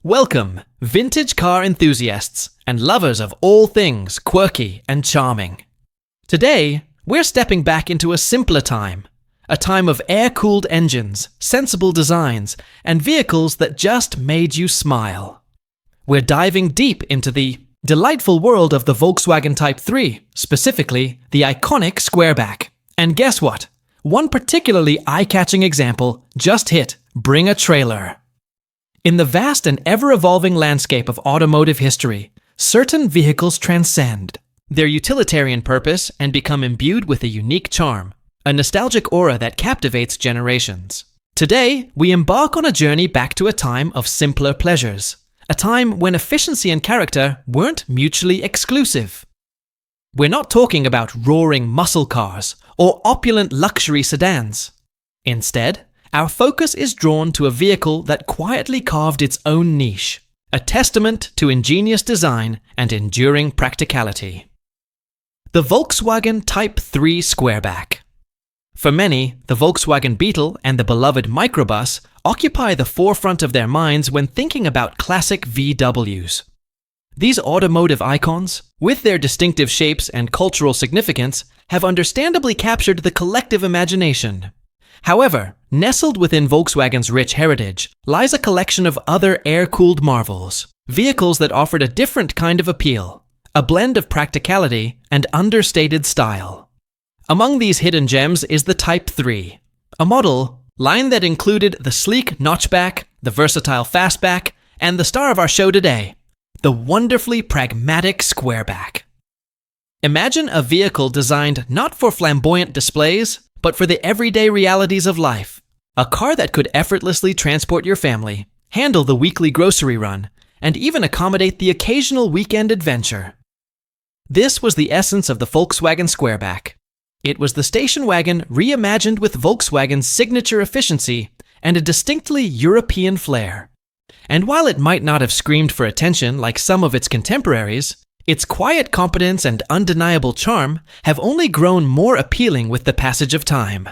Welcome, vintage car enthusiasts and lovers of all things quirky and charming. Today, we're stepping back into a simpler time, a time of air-cooled engines, sensible designs, and vehicles that just made you smile. We're diving deep into the delightful world of the Volkswagen Type 3, specifically the iconic squareback. And guess what? One particularly eye-catching example just hit Bring a Trailer. In the vast and ever-evolving landscape of automotive history, certain vehicles transcend their utilitarian purpose and become imbued with a unique charm, a nostalgic aura that captivates generations. Today, we embark on a journey back to a time of simpler pleasures, a time when efficiency and character weren't mutually exclusive. We're not talking about roaring muscle cars or opulent luxury sedans. Instead, our focus is drawn to a vehicle that quietly carved its own niche, a testament to ingenious design and enduring practicality. The Volkswagen Type 3 Squareback. For many, the Volkswagen Beetle and the beloved microbus occupy the forefront of their minds when thinking about classic VWs. These automotive icons, with their distinctive shapes and cultural significance, have understandably captured the collective imagination. However, nestled within Volkswagen's rich heritage lies a collection of other air-cooled marvels, vehicles that offered a different kind of appeal, a blend of practicality and understated style. Among these hidden gems is the Type 3, a model line that included the sleek notchback, the versatile fastback, and the star of our show today, the wonderfully pragmatic squareback. Imagine a vehicle designed not for flamboyant displays, but for the everyday realities of life. A car that could effortlessly transport your family, handle the weekly grocery run, and even accommodate the occasional weekend adventure. This was the essence of the Volkswagen Squareback. It was the station wagon reimagined with Volkswagen's signature efficiency and a distinctly European flair. And while it might not have screamed for attention like some of its contemporaries, its quiet competence and undeniable charm have only grown more appealing with the passage of time.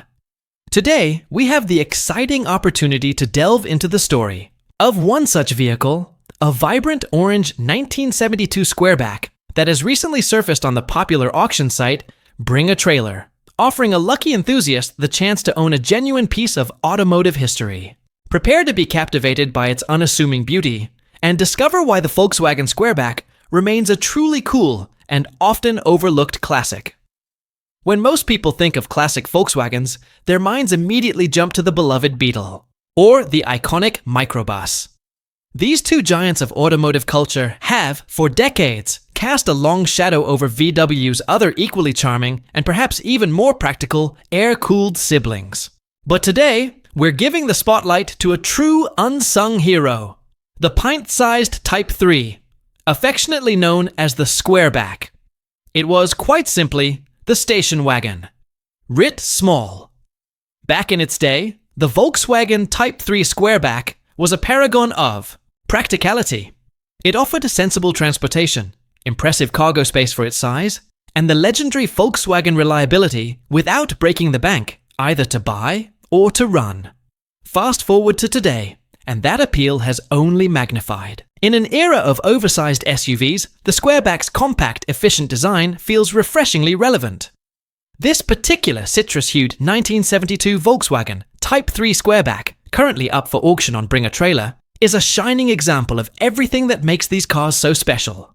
Today, we have the exciting opportunity to delve into the story of one such vehicle, a vibrant orange 1972 Squareback that has recently surfaced on the popular auction site Bring a Trailer, offering a lucky enthusiast the chance to own a genuine piece of automotive history. Prepare to be captivated by its unassuming beauty and discover why the Volkswagen Squareback remains a truly cool and often overlooked classic. When most people think of classic Volkswagens, their minds immediately jump to the beloved Beetle or the iconic microbus. These two giants of automotive culture have, for decades, cast a long shadow over VW's other equally charming and perhaps even more practical air-cooled siblings. But today, we're giving the spotlight to a true unsung hero, the pint-sized Type 3, affectionately known as the Squareback. It was, quite simply, the station wagon. Writ small. Back in its day, the Volkswagen Type 3 Squareback was a paragon of practicality. It offered a sensible transportation, impressive cargo space for its size, and the legendary Volkswagen reliability without breaking the bank, either to buy or to run. Fast forward to today, and that appeal has only magnified. In an era of oversized SUVs, the Squareback's compact, efficient design feels refreshingly relevant. This particular citrus-hued 1972 Volkswagen Type 3 Squareback, currently up for auction on Bring a Trailer, is a shining example of everything that makes these cars so special.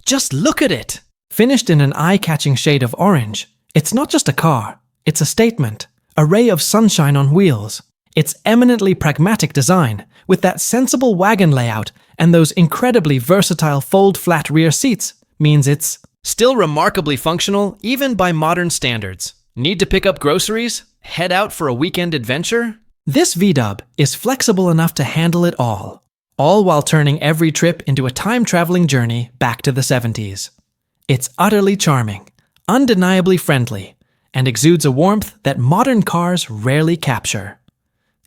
Just look at it! Finished in an eye-catching shade of orange, it's not just a car, it's a statement, a ray of sunshine on wheels. Its eminently pragmatic design, with that sensible wagon layout and those incredibly versatile fold-flat rear seats, means it's still remarkably functional even by modern standards. Need to pick up groceries? Head out for a weekend adventure? This VW is flexible enough to handle it all while turning every trip into a time-traveling journey back to the 70s. It's utterly charming, undeniably friendly, and exudes a warmth that modern cars rarely capture.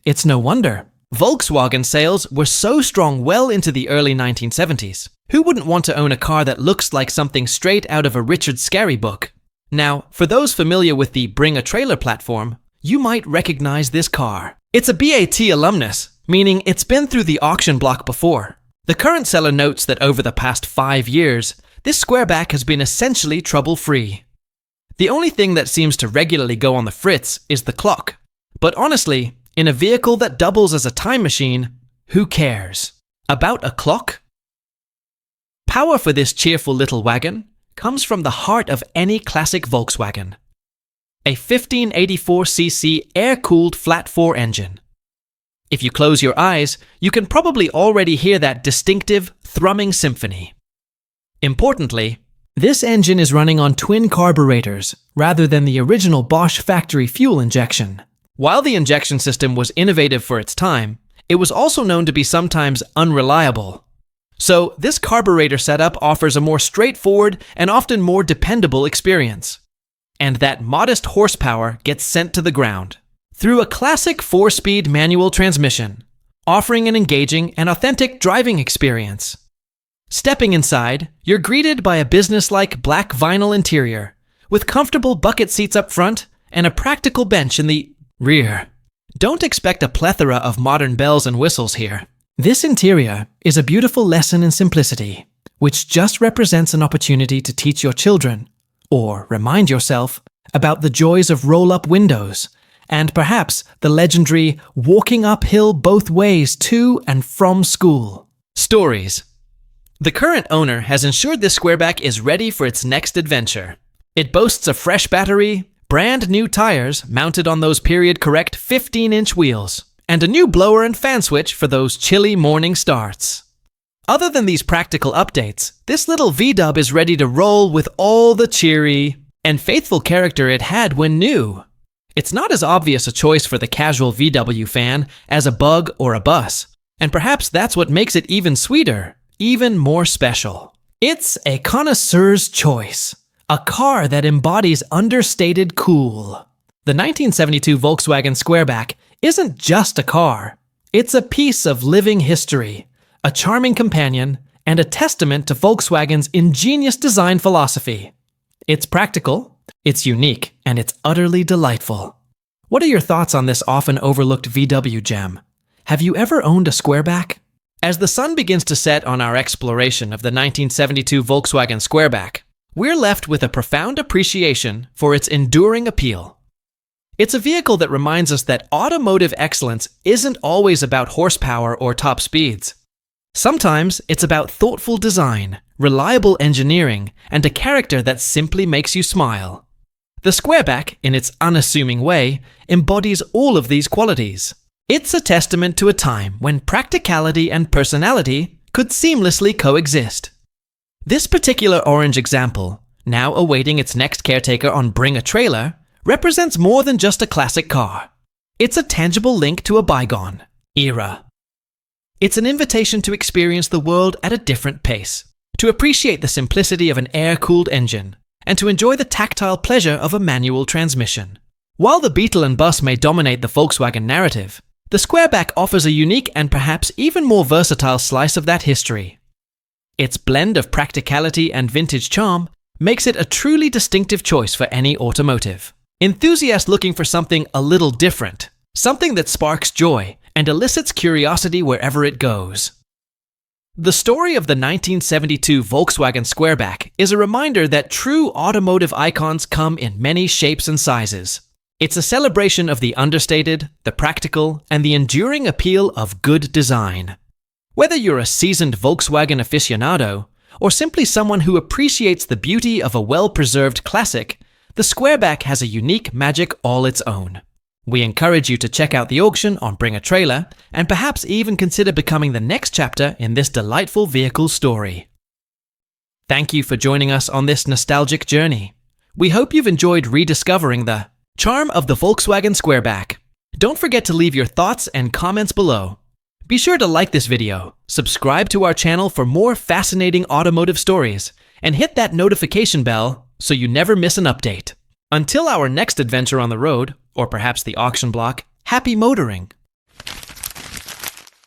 It's no wonder Volkswagen sales were so strong well into the early 1970s. Who wouldn't want to own a car that looks like something straight out of a Richard Scarry book? Now, for those familiar with the Bring a Trailer platform, you might recognize this car. It's a BAT alumnus, meaning it's been through the auction block before. The current seller notes that over the past 5 years, this squareback has been essentially trouble-free. The only thing that seems to regularly go on the fritz is the clock. But honestly, in a vehicle that doubles as a time machine, who cares? About a clock? Power for this cheerful little wagon comes from the heart of any classic Volkswagen. A 1584cc air-cooled flat-4 engine. If you close your eyes, you can probably already hear that distinctive, thrumming symphony. Importantly, this engine is running on twin carburetors rather than the original Bosch factory fuel injection. While the injection system was innovative for its time, it was also known to be sometimes unreliable. So this carburetor setup offers a more straightforward and often more dependable experience. And that modest horsepower gets sent to the ground through a classic 4-speed manual transmission, offering an engaging and authentic driving experience. Stepping inside, you're greeted by a businesslike black vinyl interior, with comfortable bucket seats up front and a practical bench in the rear. Don't expect a plethora of modern bells and whistles here. This interior is a beautiful lesson in simplicity, which just represents an opportunity to teach your children, or remind yourself, about the joys of roll-up windows, and perhaps the legendary walking uphill both ways to and from school. Stories. The current owner has ensured this squareback is ready for its next adventure. It boasts a fresh battery, brand new tires mounted on those period-correct 15-inch wheels, and a new blower and fan switch for those chilly morning starts. Other than these practical updates, this little V-dub is ready to roll with all the cheery and faithful character it had when new. It's not as obvious a choice for the casual VW fan as a bug or a bus, and perhaps that's what makes it even sweeter, even more special. It's a connoisseur's choice, a car that embodies understated cool. The 1972 Volkswagen Squareback isn't just a car, it's a piece of living history, a charming companion, and a testament to Volkswagen's ingenious design philosophy. It's practical, it's unique, and it's utterly delightful. What are your thoughts on this often overlooked VW gem? Have you ever owned a squareback? As the sun begins to set on our exploration of the 1972 Volkswagen Squareback, we're left with a profound appreciation for its enduring appeal. It's a vehicle that reminds us that automotive excellence isn't always about horsepower or top speeds. Sometimes it's about thoughtful design, reliable engineering, and a character that simply makes you smile. The Squareback, in its unassuming way, embodies all of these qualities. It's a testament to a time when practicality and personality could seamlessly coexist. This particular orange example, now awaiting its next caretaker on Bring a Trailer, represents more than just a classic car. It's a tangible link to a bygone era. It's an invitation to experience the world at a different pace, to appreciate the simplicity of an air-cooled engine, and to enjoy the tactile pleasure of a manual transmission. While the Beetle and bus may dominate the Volkswagen narrative, the Squareback offers a unique and perhaps even more versatile slice of that history. Its blend of practicality and vintage charm makes it a truly distinctive choice for any automotive enthusiast looking for something a little different, something that sparks joy and elicits curiosity wherever it goes. The story of the 1972 Volkswagen Squareback is a reminder that true automotive icons come in many shapes and sizes. It's a celebration of the understated, the practical, and the enduring appeal of good design. Whether you're a seasoned Volkswagen aficionado, or simply someone who appreciates the beauty of a well-preserved classic, the Squareback has a unique magic all its own. We encourage you to check out the auction on Bring a Trailer, and perhaps even consider becoming the next chapter in this delightful vehicle story. Thank you for joining us on this nostalgic journey. We hope you've enjoyed rediscovering the charm of the Volkswagen Squareback. Don't forget to leave your thoughts and comments below. Be sure to like this video, subscribe to our channel for more fascinating automotive stories, and hit that notification bell so you never miss an update. Until our next adventure on the road, or perhaps the auction block, happy motoring!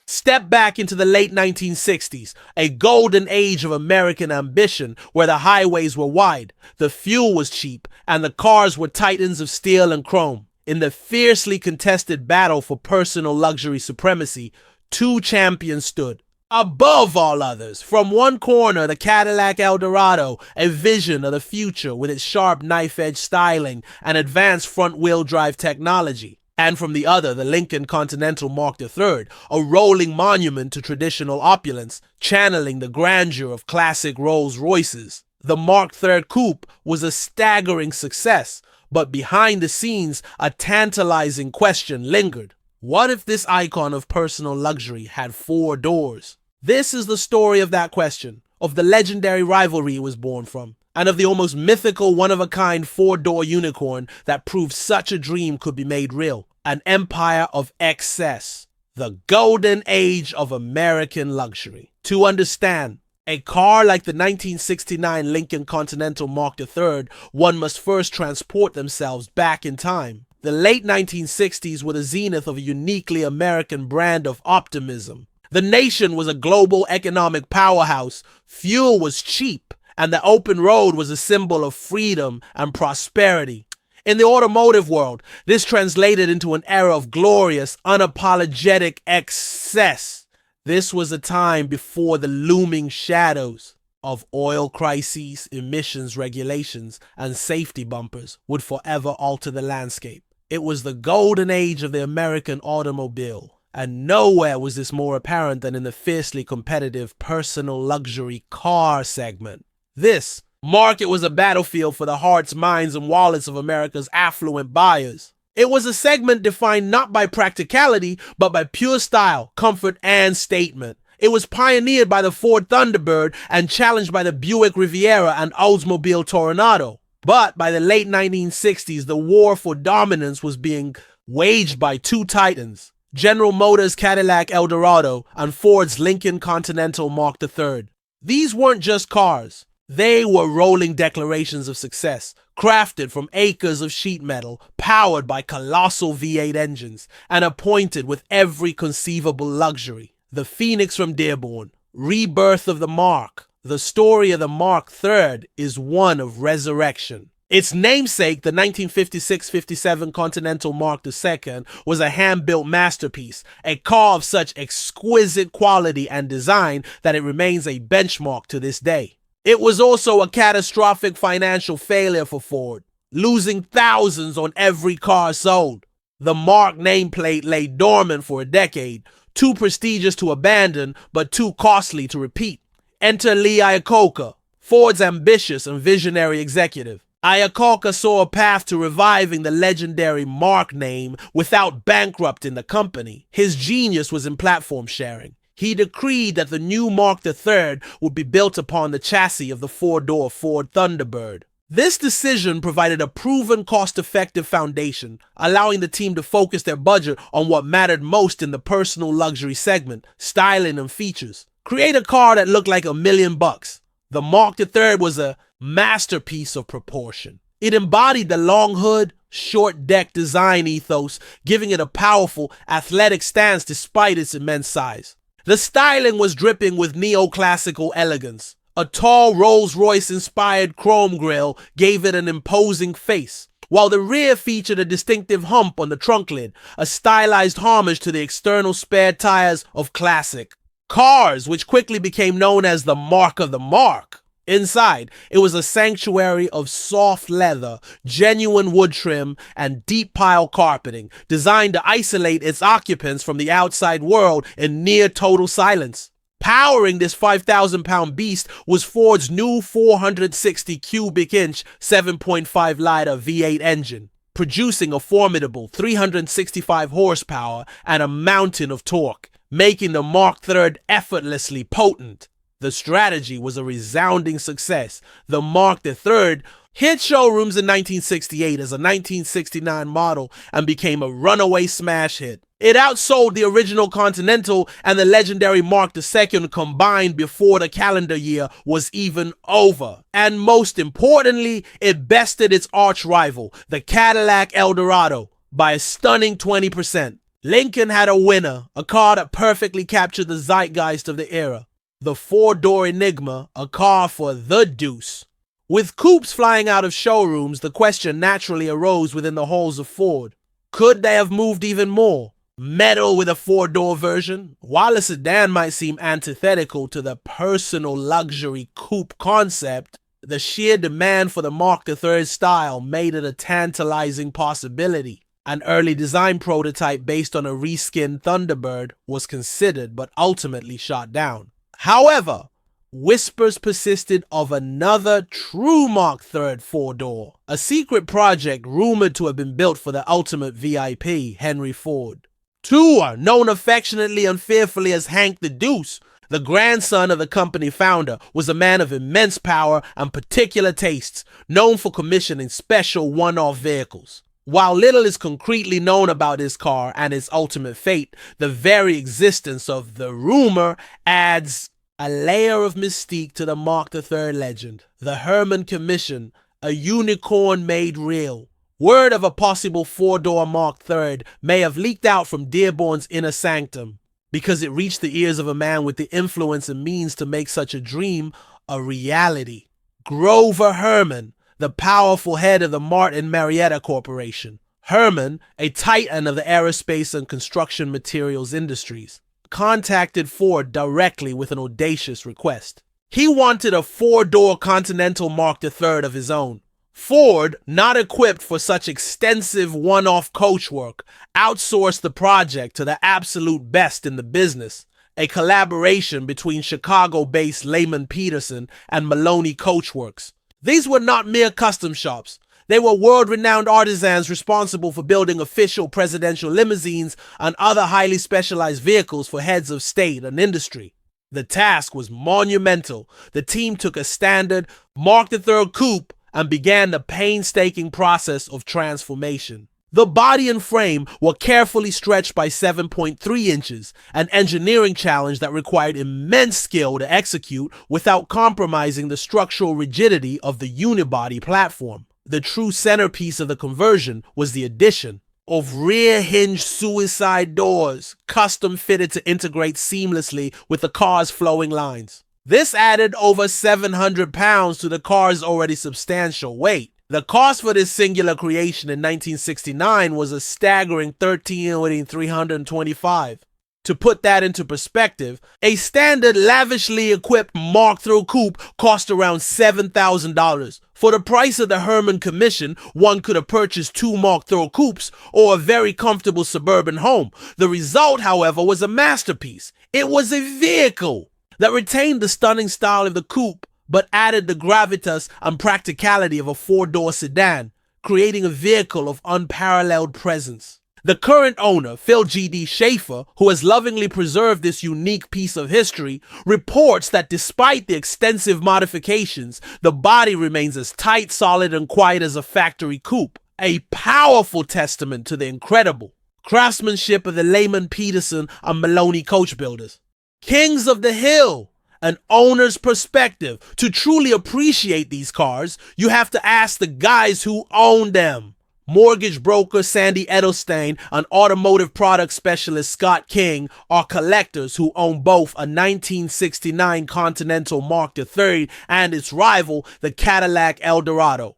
Step back into the late 1960s, a golden age of American ambition where the highways were wide, the fuel was cheap, and the cars were titans of steel and chrome. In the fiercely contested battle for personal luxury supremacy, two champions stood. Above all others, from one corner, the Cadillac Eldorado, a vision of the future with its sharp knife-edge styling and advanced front-wheel drive technology. And from the other, the Lincoln Continental Mark III, a rolling monument to traditional opulence, channeling the grandeur of classic Rolls-Royces. The Mark III Coupe was a staggering success, but behind the scenes, a tantalizing question lingered. What if this icon of personal luxury had 4 doors? This is the story of that question, of the legendary rivalry it was born from, and of the almost mythical one-of-a-kind 4-door unicorn that proved such a dream could be made real. An empire of excess. The golden age of American luxury. To understand, a car like the 1969 Lincoln Continental Mark III, one must first transport themselves back in time. The late 1960s were the zenith of a uniquely American brand of optimism. The nation was a global economic powerhouse, fuel was cheap, and the open road was a symbol of freedom and prosperity. In the automotive world, this translated into an era of glorious, unapologetic excess. This was a time before the looming shadows of oil crises, emissions regulations, and safety bumpers would forever alter the landscape. It was the golden age of the American automobile. And nowhere was this more apparent than in the fiercely competitive personal luxury car segment. This market was a battlefield for the hearts, minds, and wallets of America's affluent buyers. It was a segment defined not by practicality, but by pure style, comfort, and statement. It was pioneered by the Ford Thunderbird and challenged by the Buick Riviera and Oldsmobile Toronado. But by the late 1960s, the war for dominance was being waged by 2 titans. General Motors' Cadillac Eldorado and Ford's Lincoln Continental Mark III. These weren't just cars. They were rolling declarations of success, crafted from acres of sheet metal, powered by colossal V8 engines, and appointed with every conceivable luxury. The Phoenix from Dearborn, rebirth of the Mark. The story of the Mark III is one of resurrection. Its namesake, the 1956-57 Continental Mark II, was a hand-built masterpiece, a car of such exquisite quality and design that it remains a benchmark to this day. It was also a catastrophic financial failure for Ford, losing thousands on every car sold. The Mark nameplate lay dormant for a decade, too prestigious to abandon, but too costly to repeat. Enter Lee Iacocca, Ford's ambitious and visionary executive. Iacocca saw a path to reviving the legendary Mark name without bankrupting the company. His genius was in platform sharing. He decreed that the new Mark III would be built upon the chassis of the 4-door Ford Thunderbird. This decision provided a proven cost-effective foundation, allowing the team to focus their budget on what mattered most in the personal luxury segment, styling and features. Create a car that looked like $1 million. The Mark III was a masterpiece of proportion. It embodied the long hood, short deck design ethos, giving it a powerful, athletic stance despite its immense size. The styling was dripping with neoclassical elegance. A tall Rolls-Royce-inspired chrome grille gave it an imposing face, while the rear featured a distinctive hump on the trunk lid, a stylized homage to the external spare tires of classic cars, which quickly became known as the Mark of the Mark. Inside, it was a sanctuary of soft leather, genuine wood trim, and deep pile carpeting, designed to isolate its occupants from the outside world in near total silence. Powering this 5,000-pound beast was Ford's new 460 cubic inch 7.5-liter V8 engine, producing a formidable 365 horsepower and a mountain of torque, making the Mark III effortlessly potent. The strategy was a resounding success. The Mark III hit showrooms in 1968 as a 1969 model and became a runaway smash hit. It outsold the original Continental and the legendary Mark II combined before the calendar year was even over. And most importantly, it bested its arch rival, the Cadillac Eldorado, by a stunning 20%. Lincoln had a winner, a car that perfectly captured the zeitgeist of the era. The 4-door Enigma, a car for the deuce. With coupes flying out of showrooms, the question naturally arose within the halls of Ford. Could they have moved even more? Metal with a four-door version? While a sedan might seem antithetical to the personal luxury coupe concept, the sheer demand for the Mark III style made it a tantalizing possibility. An early design prototype based on a reskinned Thunderbird was considered but ultimately shot down. However, whispers persisted of another true Mark III four-door, a secret project rumored to have been built for the ultimate VIP, Henry Ford. Tour, known affectionately and fearfully as Hank the Deuce, the grandson of the company founder, was a man of immense power and particular tastes, known for commissioning special one-off vehicles. While little is concretely known about this car and its ultimate fate, the very existence of the rumor adds a layer of mystique to the Mark III legend. The Herman Commission, a unicorn made real. Word of a possible four-door Mark III may have leaked out from Dearborn's inner sanctum, because it reached the ears of a man with the influence and means to make such a dream a reality. Grover Herman, the powerful head of the Martin Marietta Corporation. Herman, a titan of the aerospace and construction materials industries, contacted Ford directly with an audacious request. He wanted a four-door Continental Mark III of his own. Ford, not equipped for such extensive one-off coach work, outsourced the project to the absolute best in the business, a collaboration between Chicago-based Lehman Peterson and Maloney Coachworks. These were not mere custom shops. They were world-renowned artisans responsible for building official presidential limousines and other highly specialized vehicles for heads of state and industry. The task was monumental. The team took a standard Mark III coupe and began the painstaking process of transformation. The body and frame were carefully stretched by 7.3 inches, an engineering challenge that required immense skill to execute without compromising the structural rigidity of the unibody platform. The true centerpiece of the conversion was the addition of rear-hinged suicide doors, custom fitted to integrate seamlessly with the car's flowing lines. This added over 700 pounds to the car's already substantial weight. The cost for this singular creation in 1969 was a staggering $13,325. To put that into perspective, a standard lavishly equipped Mark III coupe cost around $7,000. For the price of the Herman Commission, one could have purchased two Mark III coupes or a very comfortable suburban home. The result, however, was a masterpiece. It was a vehicle that retained the stunning style of the coupe, but added the gravitas and practicality of a four-door sedan, creating a vehicle of unparalleled presence. The current owner, Phil G.D. Schaefer, who has lovingly preserved this unique piece of history, reports that despite the extensive modifications, the body remains as tight, solid, and quiet as a factory coupe, a powerful testament to the incredible craftsmanship of the Lehman Peterson and Maloney coach builders. Kings of the Hill, an owner's perspective. To truly appreciate these cars, you have to ask the guys who own them. Mortgage broker Sandy Edelstein and automotive product specialist Scott King are collectors who own both a 1969 Continental Mark III and its rival, the Cadillac Eldorado.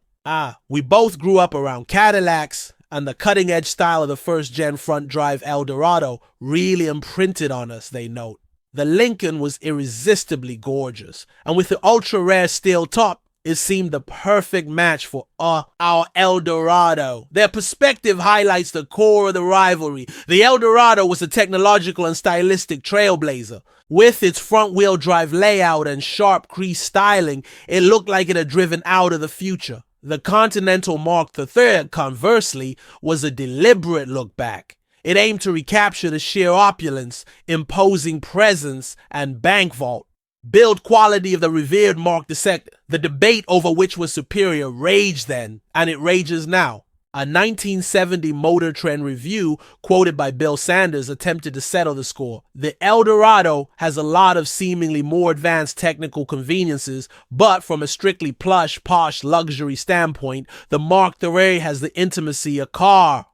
We both grew up around Cadillacs, and the cutting-edge style of the first-gen front-drive Eldorado really imprinted on us, they note. The Lincoln was irresistibly gorgeous, and with the ultra-rare steel top, it seemed the perfect match for our Eldorado. Their perspective highlights the core of the rivalry. The Eldorado was a technological and stylistic trailblazer. With its front-wheel drive layout and sharp crease styling, it looked like it had driven out of the future. The Continental Mark III, conversely, was a deliberate look back. It aimed to recapture the sheer opulence, imposing presence, and bank vault. Build quality of the revered Mark II. The debate over which was superior raged then, and it rages now. A 1970 Motor Trend review, quoted by Bill Sanders, attempted to settle the score. The Eldorado has a lot of seemingly more advanced technical conveniences, but from a strictly plush, posh luxury standpoint, the Mark III has the intimacy a car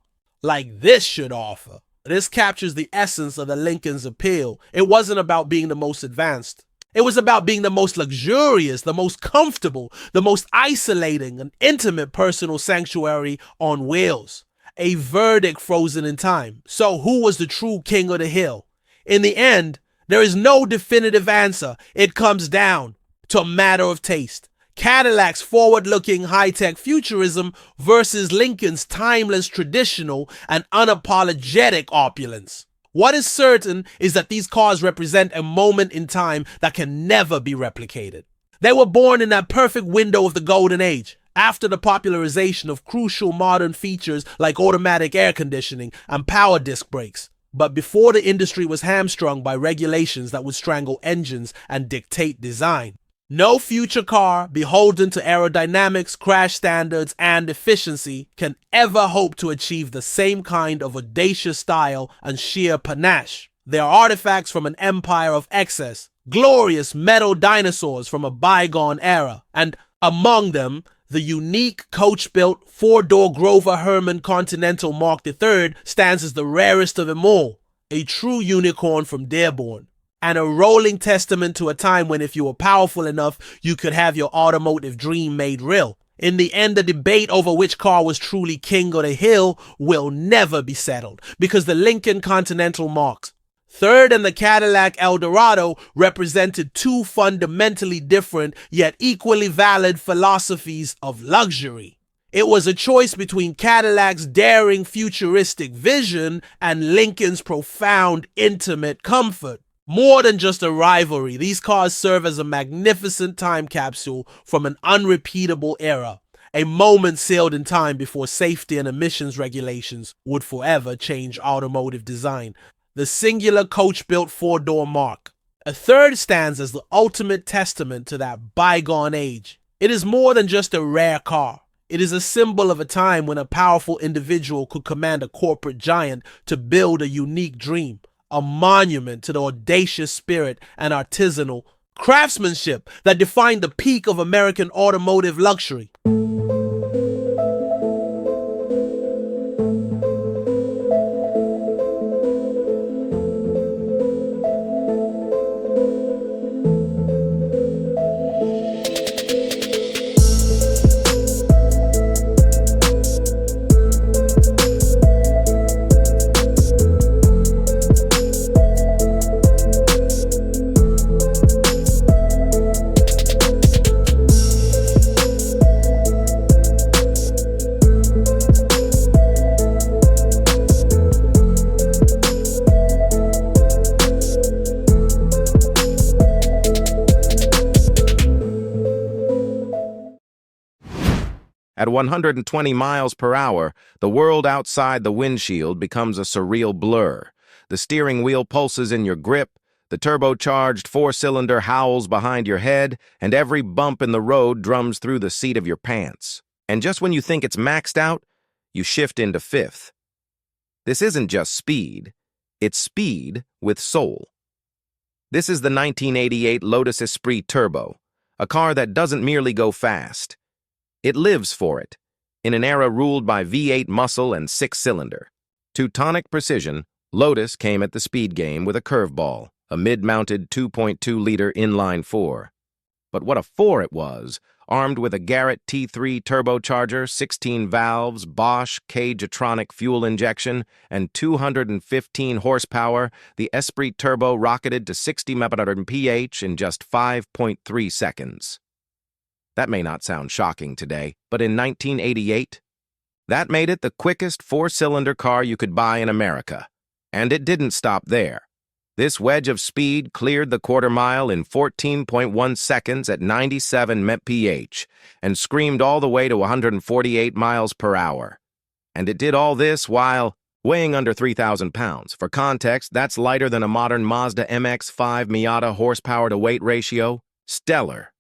like this should offer. This captures the essence of the Lincoln's appeal. It wasn't about being the most advanced. It was about being the most luxurious, the most comfortable, the most isolating and intimate personal sanctuary on wheels. a verdict frozen in time. So who was the true king of the hill? In the end, there is no definitive answer. It comes down to a matter of taste. Cadillac's forward-looking high-tech futurism versus Lincoln's timeless traditional and unapologetic opulence. What is certain is that these cars represent a moment in time that can never be replicated. They were born in that perfect window of the golden age, after the popularization of crucial modern features like automatic air conditioning and power disc brakes, but before the industry was hamstrung by regulations that would strangle engines and dictate design. No future car, beholden to aerodynamics, crash standards, and efficiency, can ever hope to achieve the same kind of audacious style and sheer panache. They are artifacts from an empire of excess, glorious metal dinosaurs from a bygone era, and among them, the unique coach-built four-door Grover Herman Continental Mark III stands as the rarest of them all, a true unicorn from Dearborn, and a rolling testament to a time when if you were powerful enough, you could have your automotive dream made real. In the end, the debate over which car was truly king of the hill will never be settled, because the Lincoln Continental Mark III and the Cadillac Eldorado represented two fundamentally different yet equally valid philosophies of luxury. It was a choice between Cadillac's daring futuristic vision and Lincoln's profound intimate comfort. More than just a rivalry, these cars serve as a magnificent time capsule from an unrepeatable era, a moment sealed in time before safety and emissions regulations would forever change automotive design. The singular coach-built four-door Mark. A third stands as the ultimate testament to that bygone age. It is more than just a rare car. It is a symbol of a time when a powerful individual could command a corporate giant to build a unique dream. A monument to the audacious spirit and artisanal craftsmanship that defined the peak of American automotive luxury. At 120 miles per hour, the world outside the windshield becomes a surreal blur. The steering wheel pulses in your grip, the turbocharged four-cylinder howls behind your head, and every bump in the road drums through the seat of your pants. And just when you think it's maxed out, you shift into fifth. This isn't just speed, it's speed with soul. This is the 1988 Lotus Esprit Turbo, a car that doesn't merely go fast. It lives for it, in an era ruled by V8 muscle and six-cylinder. Teutonic precision, Lotus came at the speed game with a curveball, a mid-mounted 2.2-liter inline-four. But what a four it was, armed with a Garrett T3 turbocharger, 16 valves, Bosch Cage-atronic fuel injection, and 215 horsepower, the Esprit Turbo rocketed to 60 mph in just 5.3 seconds. That may not sound shocking today, but in 1988, that made it the quickest four-cylinder car you could buy in America. And it didn't stop there. This wedge of speed cleared the quarter mile in 14.1 seconds at 97 mph and screamed all the way to 148 miles per hour. And it did all this while weighing under 3,000 pounds. For context, that's lighter than a modern Mazda MX-5 Miata horsepower-to-weight ratio. Stellar.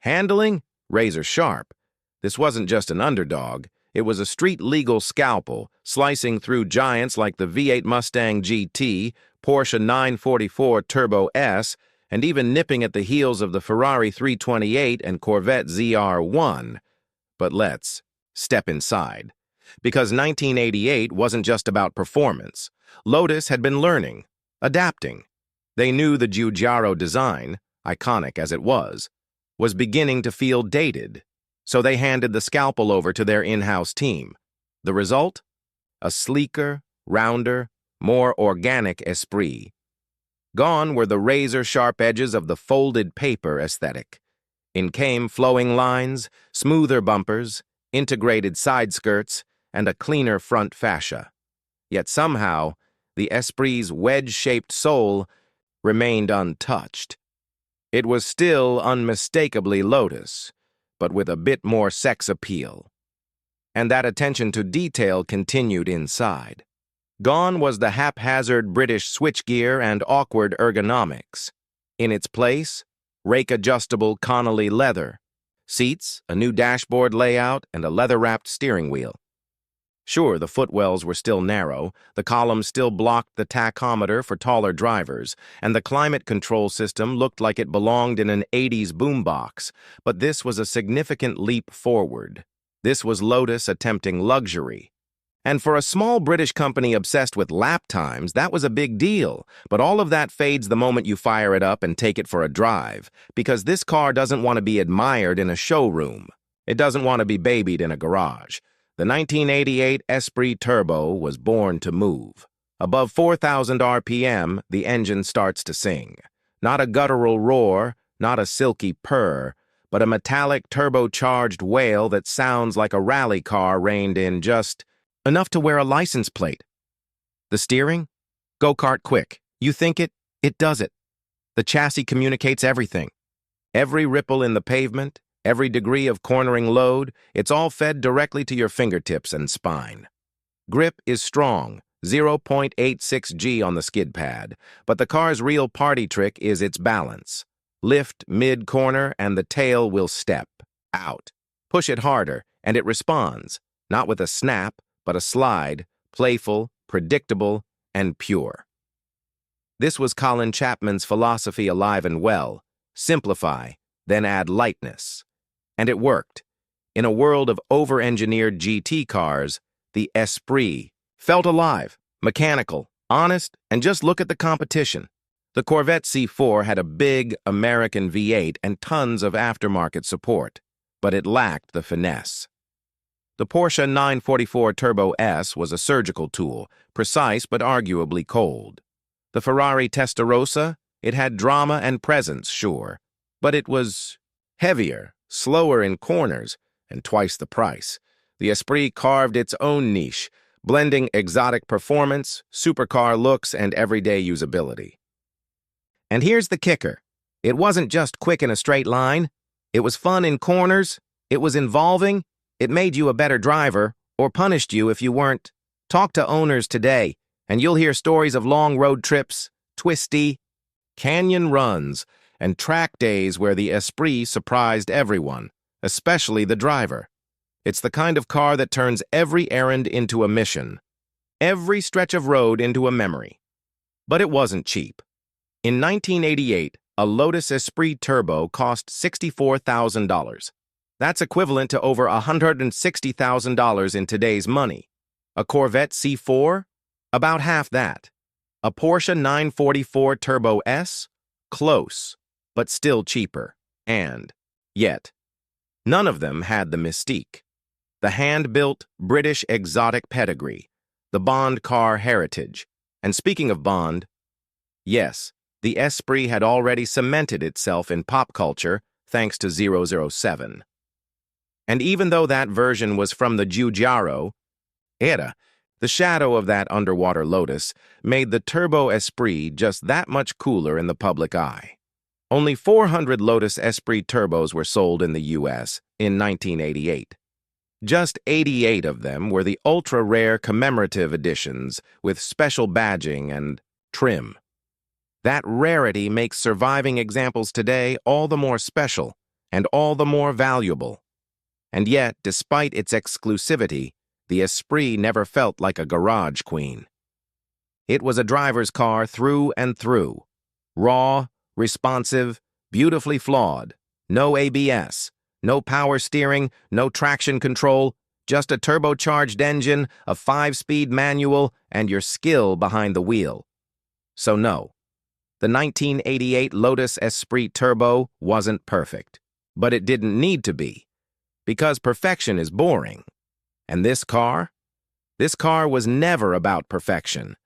Handling? Razor sharp. This wasn't just an underdog. It was a street-legal scalpel, slicing through giants like the V8 Mustang GT, Porsche 944 Turbo S, and even nipping at the heels of the Ferrari 328 and Corvette ZR1. But let's step inside. Because 1988 wasn't just about performance. Lotus had been learning, adapting. They knew the Giugiaro design, iconic as it was beginning to feel dated. So they handed the scalpel over to their in-house team. The result? a sleeker, rounder, more organic esprit. Gone were the razor-sharp edges of the folded paper aesthetic. In came flowing lines, smoother bumpers, integrated side skirts, and a cleaner front fascia. Yet somehow, the Esprit's wedge-shaped sole remained untouched. It was still unmistakably Lotus, but with a bit more sex appeal. And that attention to detail continued inside. Gone was the haphazard British switchgear and awkward ergonomics. In its place, rake-adjustable Connolly leather, seats, a new dashboard layout, and a leather-wrapped steering wheel. Sure, the footwells were still narrow, the columns still blocked the tachometer for taller drivers, and the climate control system looked like it belonged in an 80s boombox, but this was a significant leap forward. This was Lotus attempting luxury. And for a small British company obsessed with lap times, that was a big deal. But all of that fades the moment you fire it up and take it for a drive, because this car doesn't want to be admired in a showroom. It doesn't want to be babied in a garage. The 1988 Esprit Turbo was born to move. Above 4,000 RPM, the engine starts to sing. Not a guttural roar, not a silky purr, but a metallic turbocharged wail that sounds like a rally car reined in just enough to wear a license plate. The steering? Go-kart quick. You think it does it. The chassis communicates everything. Every ripple in the pavement, every degree of cornering load, it's all fed directly to your fingertips and spine. Grip is strong, 0.86 G on the skid pad, but the car's real party trick is its balance. Lift mid-corner and the tail will step out. Push it harder, and it responds, not with a snap, but a slide, playful, predictable, and pure. This was Colin Chapman's philosophy alive and well. Simplify, then add lightness. And it worked. In a world of over-engineered GT cars, the Esprit felt alive, mechanical, honest, and just look at the competition. The Corvette C4 had a big American V8 and tons of aftermarket support, but it lacked the finesse. The Porsche 944 Turbo S was a surgical tool, precise but arguably cold. The Ferrari Testarossa, it had drama and presence, sure, but it was heavier, slower in corners, and twice the price. The Esprit carved its own niche, blending exotic performance, supercar looks, and everyday usability. And here's the kicker. It wasn't just quick in a straight line. It was fun in corners. It was involving. It made you a better driver, or punished you if you weren't. Talk to owners today, and you'll hear stories of long road trips, twisty, canyon runs, and track days where the Esprit surprised everyone, especially the driver. It's the kind of car that turns every errand into a mission, every stretch of road into a memory. But it wasn't cheap. In 1988, a Lotus Esprit Turbo cost $64,000. That's equivalent to over $160,000 in today's money. A Corvette C4? About half that. A Porsche 944 Turbo S? Close, but still cheaper. And yet, none of them had the mystique. The hand-built British exotic pedigree, the Bond car heritage. And speaking of Bond, yes, the Esprit had already cemented itself in pop culture thanks to 007. And even though that version was from the Giugiaro era, the shadow of that underwater Lotus made the Turbo Esprit just that much cooler in the public eye. Only 400 Lotus Esprit Turbos were sold in the U.S. in 1988. Just 88 of them were the ultra-rare commemorative editions with special badging and trim. That rarity makes surviving examples today all the more special and all the more valuable. And yet, despite its exclusivity, the Esprit never felt like a garage queen. It was a driver's car through and through. Raw, responsive, beautifully flawed. No ABS, no power steering, no traction control, just a turbocharged engine, a 5-speed manual, and your skill behind the wheel. So no, the 1988 Lotus Esprit Turbo wasn't perfect, but it didn't need to be. Because perfection is boring. And this car? This car was never about perfection.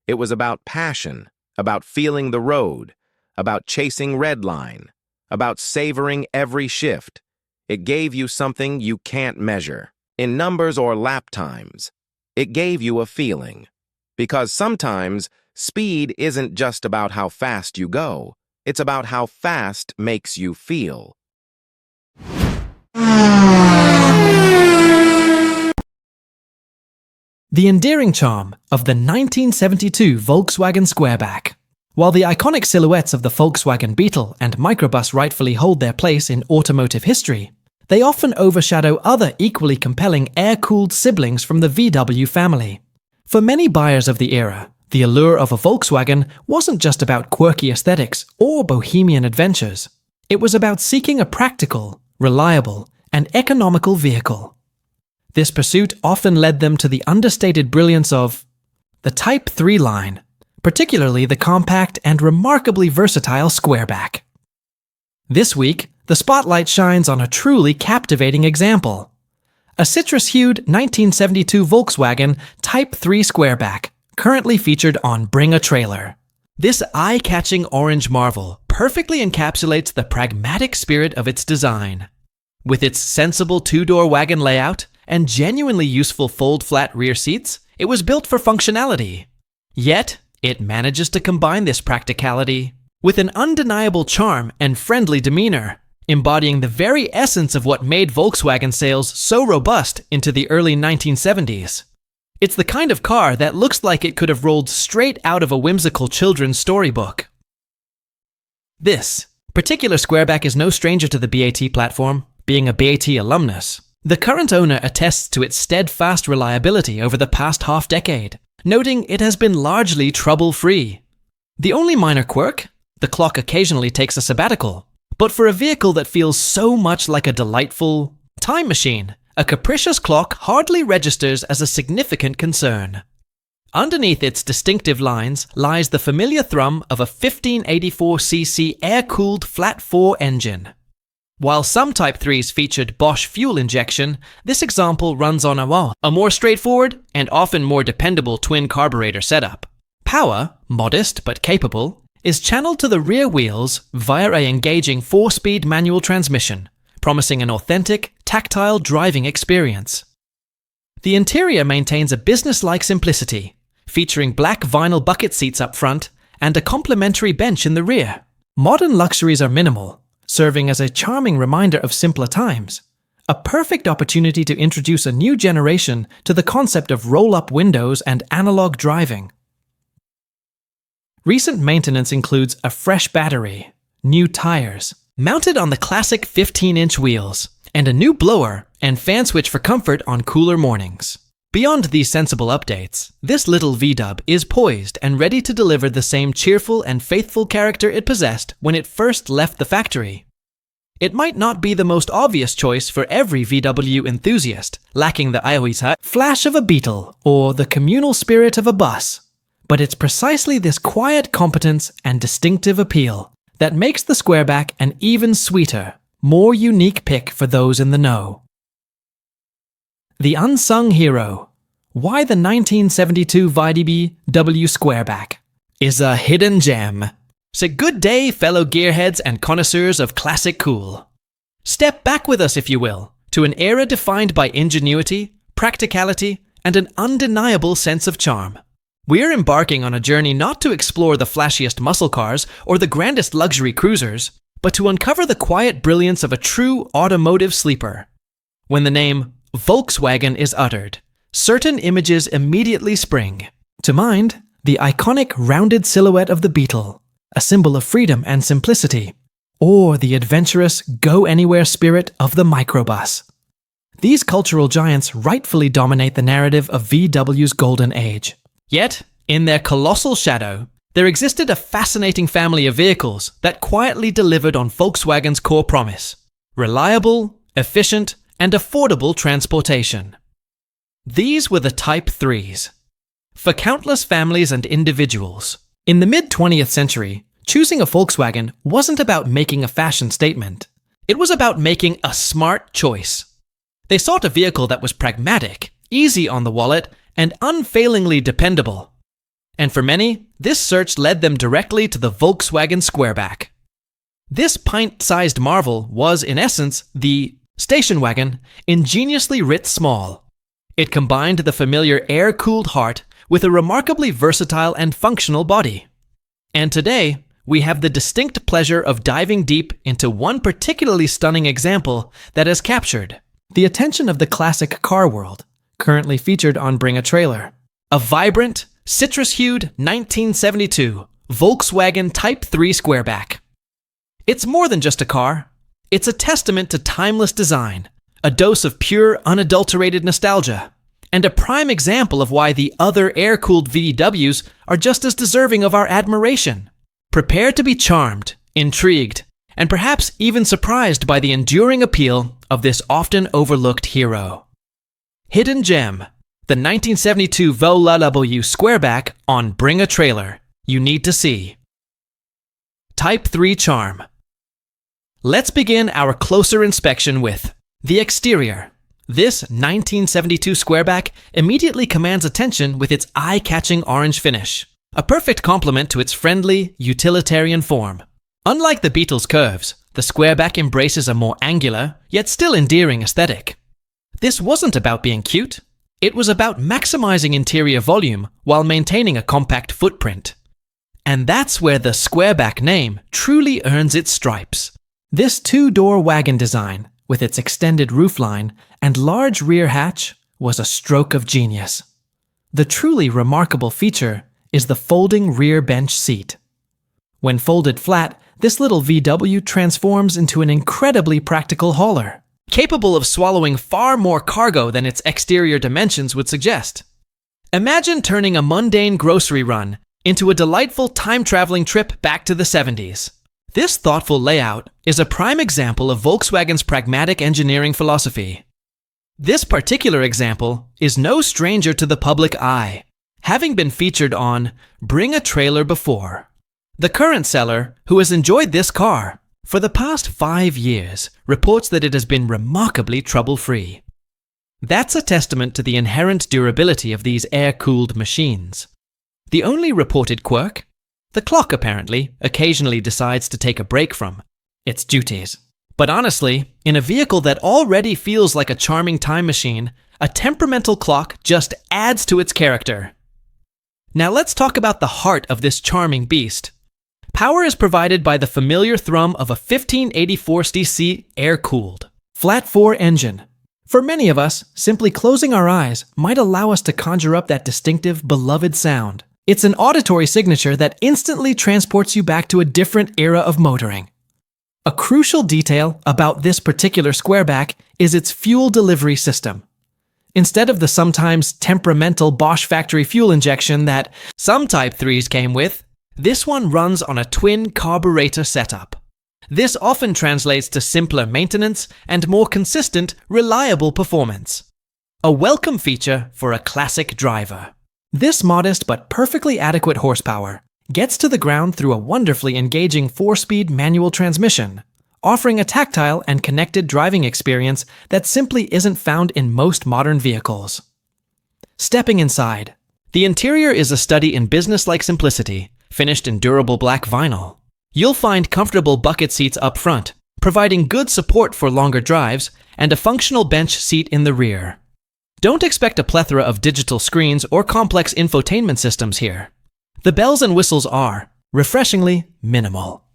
It was about passion, about feeling the road, about chasing red line, about savoring every shift. It gave you something you can't measure, in numbers or lap times. It gave you a feeling. Because sometimes, speed isn't just about how fast you go. It's about how fast makes you feel. The endearing charm of the 1972 Volkswagen Squareback. While the iconic silhouettes of the Volkswagen Beetle and microbus rightfully hold their place in automotive history, they often overshadow other equally compelling air-cooled siblings from the VW family. For many buyers of the era, the allure of a Volkswagen wasn't just about quirky aesthetics or bohemian adventures. It was about seeking a practical, reliable, and economical vehicle. This pursuit often led them to the understated brilliance of the Type 3 line, particularly the compact and remarkably versatile Squareback. This week, the spotlight shines on a truly captivating example. A citrus-hued 1972 Volkswagen Type 3 Squareback, currently featured on Bring a Trailer. This eye-catching orange marvel perfectly encapsulates the pragmatic spirit of its design. With its sensible two-door wagon layout and genuinely useful fold-flat rear seats, it was built for functionality. Yet, it manages to combine this practicality with an undeniable charm and friendly demeanor, embodying the very essence of what made Volkswagen sales so robust into the early 1970s. It's the kind of car that looks like it could have rolled straight out of a whimsical children's storybook. This particular Squareback is no stranger to the BAT platform, being a BAT alumnus. The current owner attests to its steadfast reliability over the past half-decade, noting it has been largely trouble-free. The only minor quirk? The clock occasionally takes a sabbatical. But for a vehicle that feels so much like a delightful time machine, a capricious clock hardly registers as a significant concern. Underneath its distinctive lines lies the familiar thrum of a 1584cc air-cooled flat-4 engine. While some Type 3s featured Bosch fuel injection, this example runs on a more straightforward and often more dependable twin carburetor setup. Power, modest but capable, is channeled to the rear wheels via an engaging 4-speed manual transmission, promising an authentic, tactile driving experience. The interior maintains a business-like simplicity, featuring black vinyl bucket seats up front and a complimentary bench in the rear. Modern luxuries are minimal, serving as a charming reminder of simpler times. A perfect opportunity to introduce a new generation to the concept of roll-up windows and analog driving. Recent maintenance includes a fresh battery, new tires, mounted on the classic 15-inch wheels, and a new blower and fan switch for comfort on cooler mornings. Beyond these sensible updates, this little VW is poised and ready to deliver the same cheerful and faithful character it possessed when it first left the factory. It might not be the most obvious choice for every VW enthusiast, lacking the flash of a Beetle or the communal spirit of a bus, but it's precisely this quiet competence and distinctive appeal that makes the Squareback an even sweeter, more unique pick for those in the know. The unsung hero, why the 1972 VW Squareback, is a hidden gem. So good day, fellow gearheads and connoisseurs of classic cool. Step back with us, if you will, to an era defined by ingenuity, practicality, and an undeniable sense of charm. We're embarking on a journey not to explore the flashiest muscle cars or the grandest luxury cruisers, but to uncover the quiet brilliance of a true automotive sleeper. When the name Volkswagen is uttered, certain images immediately spring. To mind, the iconic rounded silhouette of the Beetle, a symbol of freedom and simplicity, or the adventurous go-anywhere spirit of the microbus. These cultural giants rightfully dominate the narrative of VW's golden age. Yet, in their colossal shadow, there existed a fascinating family of vehicles that quietly delivered on Volkswagen's core promise: reliable, efficient, and affordable transportation. These were the Type 3s. For countless families and individuals, in the mid-20th century, choosing a Volkswagen wasn't about making a fashion statement. It was about making a smart choice. They sought a vehicle that was pragmatic, easy on the wallet, and unfailingly dependable. And for many, this search led them directly to the Volkswagen Squareback. This pint-sized marvel was, in essence, the station wagon ingeniously writ small. It combined the familiar air-cooled heart with a remarkably versatile and functional body. And today, we have the distinct pleasure of diving deep into one particularly stunning example that has captured the attention of the classic car world, currently featured on Bring a Trailer. A vibrant, citrus-hued 1972 Volkswagen Type 3 Squareback. It's more than just a car. It's a testament to timeless design, a dose of pure, unadulterated nostalgia, and a prime example of why the other air-cooled VWs are just as deserving of our admiration. Prepare to be charmed, intrigued, and perhaps even surprised by the enduring appeal of this often overlooked hero. Hidden gem, the 1972 VW Squareback on Bring a Trailer. You need to see. Type 3 charm. Let's begin our closer inspection with the exterior. This 1972 Squareback immediately commands attention with its eye-catching orange finish, a perfect complement to its friendly, utilitarian form. Unlike the Beetle's curves, the Squareback embraces a more angular, yet still endearing aesthetic. This wasn't about being cute. It was about maximizing interior volume while maintaining a compact footprint. And that's where the Squareback name truly earns its stripes. This two-door wagon design, with its extended roofline and large rear hatch, was a stroke of genius. The truly remarkable feature is the folding rear bench seat. When folded flat, this little VW transforms into an incredibly practical hauler, capable of swallowing far more cargo than its exterior dimensions would suggest. Imagine turning a mundane grocery run into a delightful time-traveling trip back to the 70s. This thoughtful layout is a prime example of Volkswagen's pragmatic engineering philosophy. This particular example is no stranger to the public eye, having been featured on Bring a Trailer before. The current seller, who has enjoyed this car for the past 5 years, reports that it has been remarkably trouble-free. That's a testament to the inherent durability of these air-cooled machines. The only reported quirk? The clock, apparently, occasionally decides to take a break from its duties. But honestly, in a vehicle that already feels like a charming time machine, a temperamental clock just adds to its character. Now let's talk about the heart of this charming beast. Power is provided by the familiar thrum of a 1580cc air-cooled, flat-4 engine. For many of us, simply closing our eyes might allow us to conjure up that distinctive, beloved sound. It's an auditory signature that instantly transports you back to a different era of motoring. A crucial detail about this particular Squareback is its fuel delivery system. Instead of the sometimes temperamental Bosch factory fuel injection that some Type 3s came with, this one runs on a twin carburetor setup. This often translates to simpler maintenance and more consistent, reliable performance. A welcome feature for a classic driver. This modest but perfectly adequate horsepower gets to the ground through a wonderfully engaging 4-speed manual transmission, offering a tactile and connected driving experience that simply isn't found in most modern vehicles. Stepping inside, the interior is a study in business-like simplicity, finished in durable black vinyl. You'll find comfortable bucket seats up front, providing good support for longer drives, and a functional bench seat in the rear. Don't expect a plethora of digital screens or complex infotainment systems here. The bells and whistles are, refreshingly, minimal.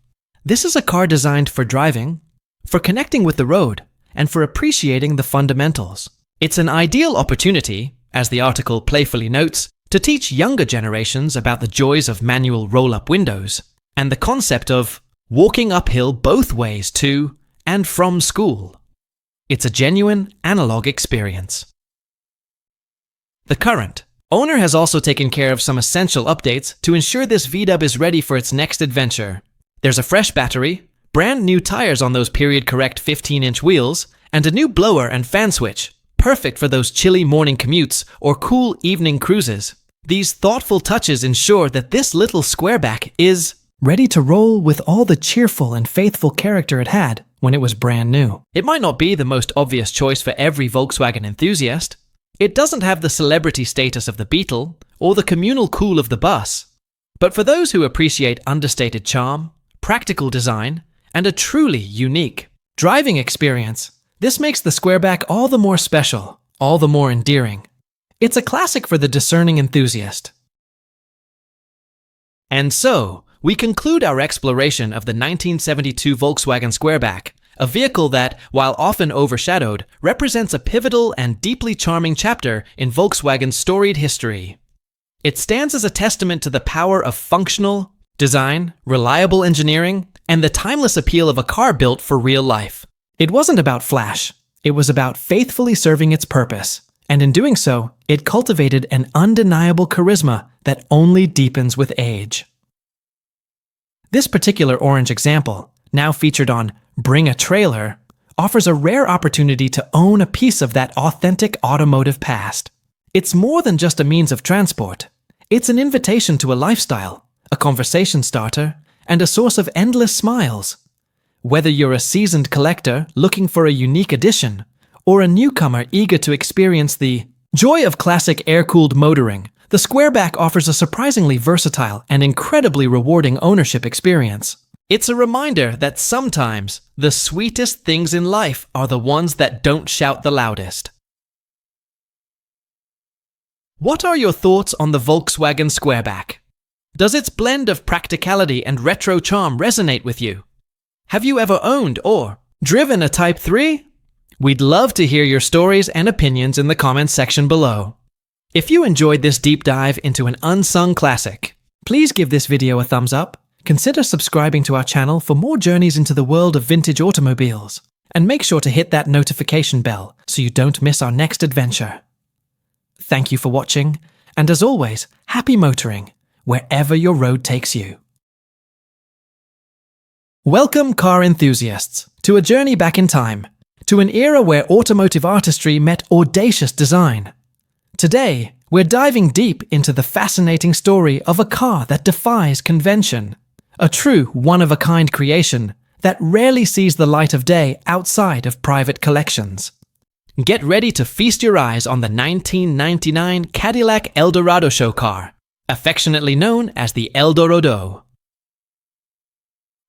This is a car designed for driving, for connecting with the road, and for appreciating the fundamentals. It's an ideal opportunity, as the article playfully notes, to teach younger generations about the joys of manual roll-up windows and the concept of walking uphill both ways to and from school. It's a genuine analog experience. The current owner has also taken care of some essential updates to ensure this VW is ready for its next adventure. There's a fresh battery, brand new tires on those period-correct 15-inch wheels, and a new blower and fan switch, perfect for those chilly morning commutes or cool evening cruises. These thoughtful touches ensure that this little Squareback is ready to roll with all the cheerful and faithful character it had when it was brand new. It might not be the most obvious choice for every Volkswagen enthusiast, It doesn't have the celebrity status of the Beetle or the communal cool of the bus. But for those who appreciate understated charm, practical design, and a truly unique driving experience, this makes the Squareback all the more special, all the more endearing. It's a classic for the discerning enthusiast. And so, we conclude our exploration of the 1972 Volkswagen Squareback, a vehicle that, while often overshadowed, represents a pivotal and deeply charming chapter in Volkswagen's storied history. It stands as a testament to the power of functional design, reliable engineering, and the timeless appeal of a car built for real life. It wasn't about flash. It was about faithfully serving its purpose. And in doing so, it cultivated an undeniable charisma that only deepens with age. This particular orange example, now featured on Bring a Trailer, offers a rare opportunity to own a piece of that authentic automotive past. It's more than just a means of transport. It's an invitation to a lifestyle, a conversation starter, and a source of endless smiles. Whether you're a seasoned collector looking for a unique addition, or a newcomer eager to experience the joy of classic air-cooled motoring, the Squareback offers a surprisingly versatile and incredibly rewarding ownership experience. It's a reminder that sometimes the sweetest things in life are the ones that don't shout the loudest. What are your thoughts on the Volkswagen Squareback? Does its blend of practicality and retro charm resonate with you? Have you ever owned or driven a Type 3? We'd love to hear your stories and opinions in the comments section below. If you enjoyed this deep dive into an unsung classic, please give this video a thumbs up, consider subscribing to our channel for more journeys into the world of vintage automobiles, and make sure to hit that notification bell so you don't miss our next adventure. Thank you for watching, and as always, happy motoring, wherever your road takes you. Welcome, car enthusiasts, to a journey back in time, to an era where automotive artistry met audacious design. Today, we're diving deep into the fascinating story of a car that defies convention, a true one-of-a-kind creation that rarely sees the light of day outside of private collections. Get ready to feast your eyes on the 1999 Cadillac Eldorado show car, affectionately known as the Eldorado.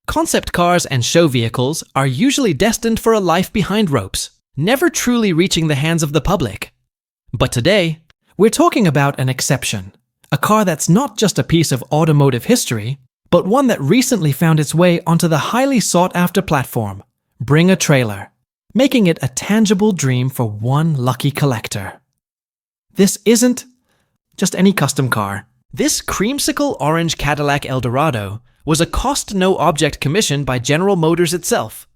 Concept cars and show vehicles are usually destined for a life behind ropes, never truly reaching the hands of the public. But today, we're talking about an exception, a car that's not just a piece of automotive history, but one that recently found its way onto the highly sought-after platform, Bring a Trailer, making it a tangible dream for one lucky collector. This isn't just any custom car. This creamsicle orange Cadillac Eldorado was a cost-no-object commission by General Motors itself.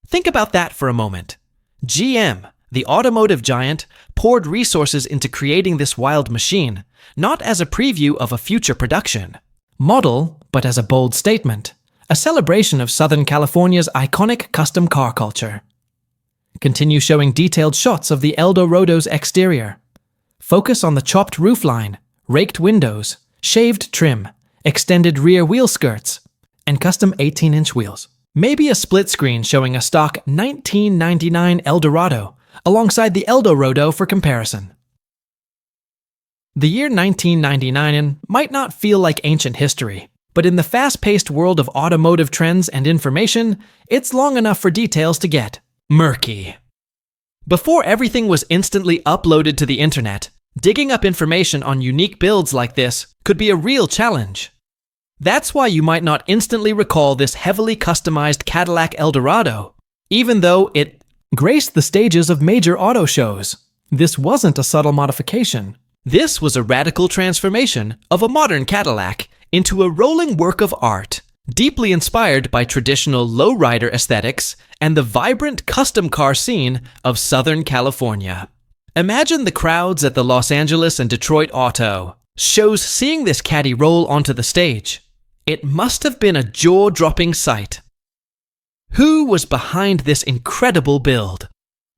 Think about that for a moment. GM, the automotive giant, poured resources into creating this wild machine, not as a preview of a future production model, but as a bold statement, a celebration of Southern California's iconic custom car culture. Continue showing detailed shots of the Eldorado's exterior. Focus on the chopped roofline, raked windows, shaved trim, extended rear wheel skirts, and custom 18-inch wheels. Maybe a split screen showing a stock 1999 Eldorado alongside the Eldorado for comparison. The year 1999 might not feel like ancient history, but in the fast-paced world of automotive trends and information, it's long enough for details to get murky. Before everything was instantly uploaded to the internet, digging up information on unique builds like this could be a real challenge. That's why you might not instantly recall this heavily customized Cadillac Eldorado, even though it graced the stages of major auto shows. This wasn't a subtle modification. This was a radical transformation of a modern Cadillac into a rolling work of art, deeply inspired by traditional lowrider aesthetics and the vibrant custom car scene of Southern California. Imagine the crowds at the Los Angeles and Detroit auto shows seeing this caddy roll onto the stage. It must have been a jaw-dropping sight. Who was behind this incredible build?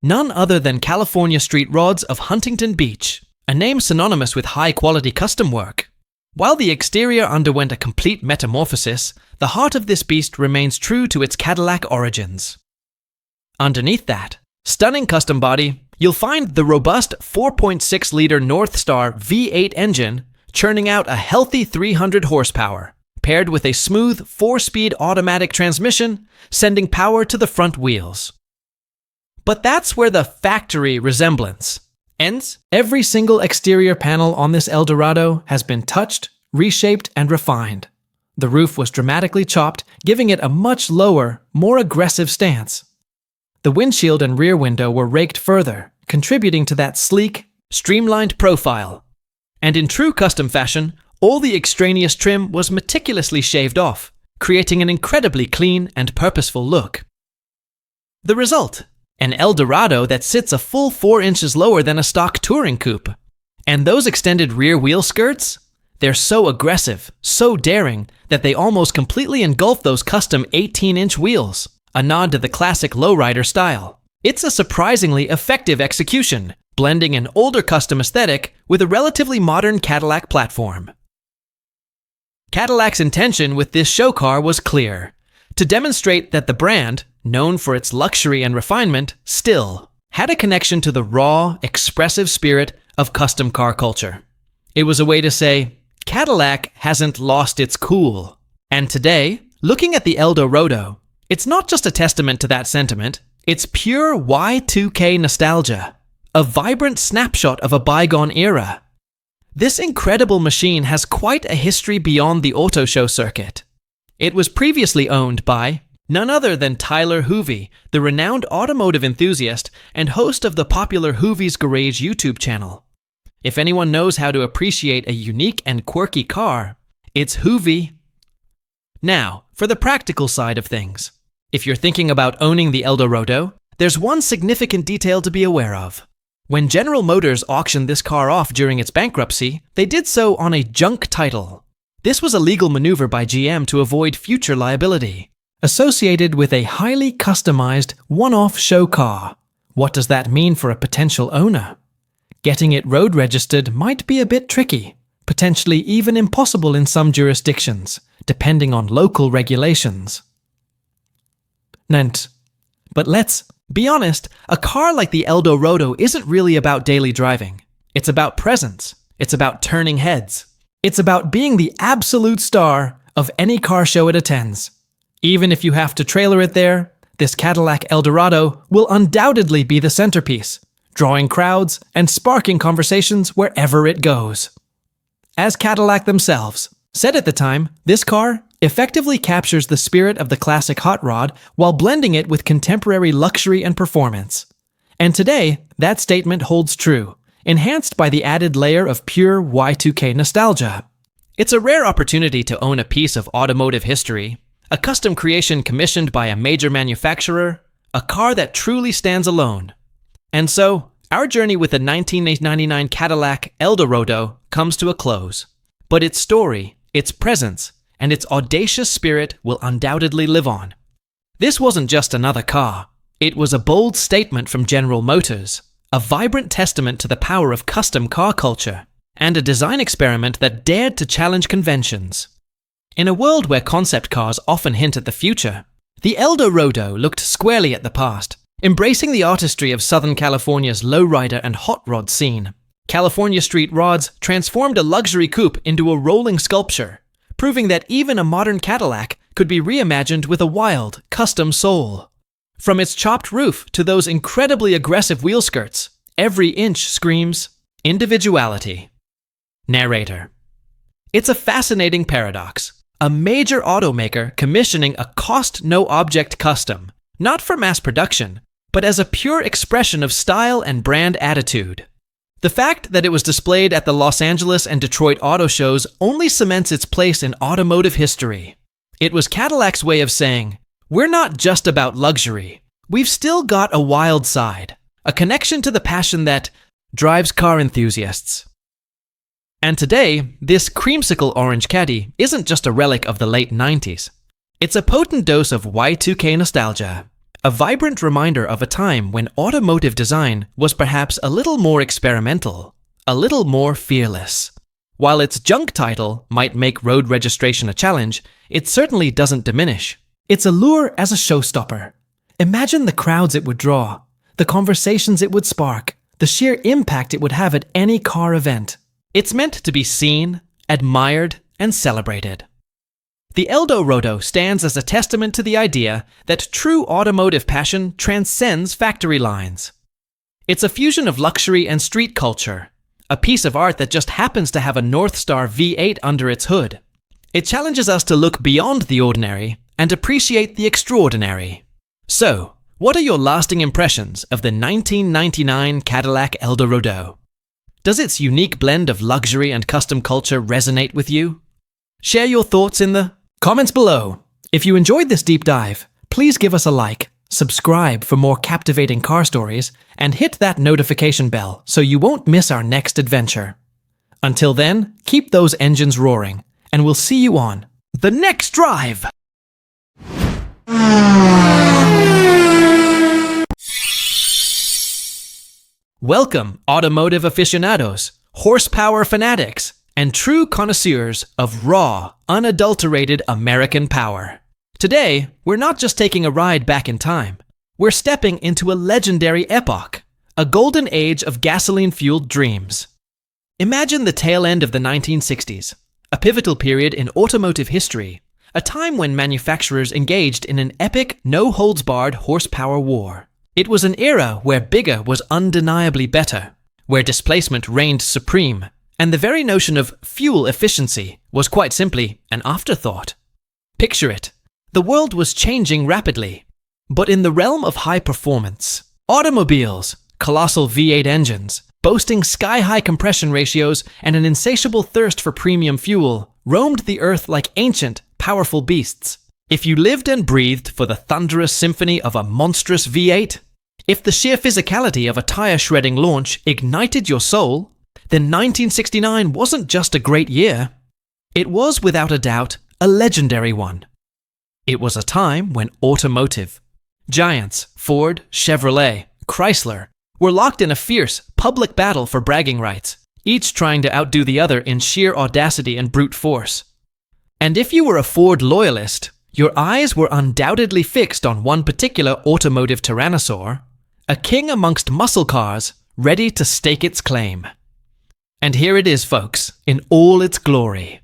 None other than California Street Rods of Huntington Beach, a name synonymous with high-quality custom work. While the exterior underwent a complete metamorphosis, the heart of this beast remains true to its Cadillac origins. Underneath that stunning custom body, you'll find the robust 4.6-liter Northstar V8 engine churning out a healthy 300 horsepower, paired with a smooth 4-speed automatic transmission, sending power to the front wheels. But that's where the factory resemblance ends. Every single exterior panel on this Eldorado has been touched, reshaped, and refined. The roof was dramatically chopped, giving it a much lower, more aggressive stance. The windshield and rear window were raked further, contributing to that sleek, streamlined profile. And in true custom fashion, all the extraneous trim was meticulously shaved off, creating an incredibly clean and purposeful look. The result: an Eldorado that sits a full 4 inches lower than a stock touring coupe. And those extended rear wheel skirts? They're so aggressive, so daring, that they almost completely engulf those custom 18-inch wheels, a nod to the classic lowrider style. It's a surprisingly effective execution, blending an older custom aesthetic with a relatively modern Cadillac platform. Cadillac's intention with this show car was clear: to demonstrate that the brand, known for its luxury and refinement, still had a connection to the raw, expressive spirit of custom car culture. It was a way to say, Cadillac hasn't lost its cool. And today, looking at the Eldorado, it's not just a testament to that sentiment, it's pure Y2K nostalgia, a vibrant snapshot of a bygone era. This incredible machine has quite a history beyond the auto show circuit. It was previously owned by none other than Tyler Hoovey, the renowned automotive enthusiast and host of the popular Hoovey's Garage YouTube channel. If anyone knows how to appreciate a unique and quirky car, it's Hoovey. Now, for the practical side of things. If you're thinking about owning the Eldorado, there's one significant detail to be aware of. When General Motors auctioned this car off during its bankruptcy, they did so on a junk title. This was a legal maneuver by GM to avoid future liability, associated with a highly customized, one-off show car. What does that mean for a potential owner? Getting it road registered might be a bit tricky, potentially even impossible in some jurisdictions, depending on local regulations. But let's be honest, a car like the Eldorado isn't really about daily driving. It's about presence. It's about turning heads. It's about being the absolute star of any car show it attends. Even if you have to trailer it there, this Cadillac Eldorado will undoubtedly be the centerpiece, drawing crowds and sparking conversations wherever it goes. As Cadillac themselves said at the time, this car effectively captures the spirit of the classic hot rod while blending it with contemporary luxury and performance. And today, that statement holds true, enhanced by the added layer of pure Y2K nostalgia. It's a rare opportunity to own a piece of automotive history, a custom creation commissioned by a major manufacturer, a car that truly stands alone. And so, our journey with the 1999 Cadillac Eldorado comes to a close. But its story, its presence, and its audacious spirit will undoubtedly live on. This wasn't just another car. It was a bold statement from General Motors, a vibrant testament to the power of custom car culture, and a design experiment that dared to challenge conventions. In a world where concept cars often hint at the future, the Eldorado looked squarely at the past, embracing the artistry of Southern California's lowrider and hot rod scene. California street rods transformed a luxury coupe into a rolling sculpture, proving that even a modern Cadillac could be reimagined with a wild, custom soul. From its chopped roof to those incredibly aggressive wheel skirts, every inch screams individuality. Narrator. It's a fascinating paradox. A major automaker commissioning a cost-no-object custom, not for mass production, but as a pure expression of style and brand attitude. The fact that it was displayed at the Los Angeles and Detroit auto shows only cements its place in automotive history. It was Cadillac's way of saying, we're not just about luxury. We've still got a wild side, a connection to the passion that drives car enthusiasts. And today, this creamsicle orange caddy isn't just a relic of the late 90s. It's a potent dose of Y2K nostalgia, a vibrant reminder of a time when automotive design was perhaps a little more experimental, a little more fearless. While its junk title might make road registration a challenge, it certainly doesn't diminish its allure as a showstopper. Imagine the crowds it would draw, the conversations it would spark, the sheer impact it would have at any car event. It's meant to be seen, admired, and celebrated. The Eldorado stands as a testament to the idea that true automotive passion transcends factory lines. It's a fusion of luxury and street culture, a piece of art that just happens to have a North Star V8 under its hood. It challenges us to look beyond the ordinary and appreciate the extraordinary. So, what are your lasting impressions of the 1999 Cadillac Eldorado? Does its unique blend of luxury and custom culture resonate with you? Share your thoughts in the comments below. If you enjoyed this deep dive, please give us a like, subscribe for more captivating car stories, and hit that notification bell so you won't miss our next adventure. Until then, keep those engines roaring, and we'll see you on the next drive! Welcome, automotive aficionados, horsepower fanatics, and true connoisseurs of raw, unadulterated American power. Today, we're not just taking a ride back in time. We're stepping into a legendary epoch, a golden age of gasoline-fueled dreams. Imagine the tail end of the 1960s, a pivotal period in automotive history, a time when manufacturers engaged in an epic, no-holds-barred horsepower war. It was an era where bigger was undeniably better, where displacement reigned supreme, and the very notion of fuel efficiency was quite simply an afterthought. Picture it. The world was changing rapidly, but in the realm of high performance, automobiles, colossal V8 engines, boasting sky-high compression ratios and an insatiable thirst for premium fuel, roamed the earth like ancient, powerful beasts. If you lived and breathed for the thunderous symphony of a monstrous V8, if the sheer physicality of a tire-shredding launch ignited your soul, then 1969 wasn't just a great year. It was, without a doubt, a legendary one. It was a time when automotive giants Ford, Chevrolet, Chrysler were locked in a fierce, public battle for bragging rights, each trying to outdo the other in sheer audacity and brute force. And if you were a Ford loyalist, your eyes were undoubtedly fixed on one particular automotive tyrannosaur, a king amongst muscle cars, ready to stake its claim. And here it is, folks, in all its glory.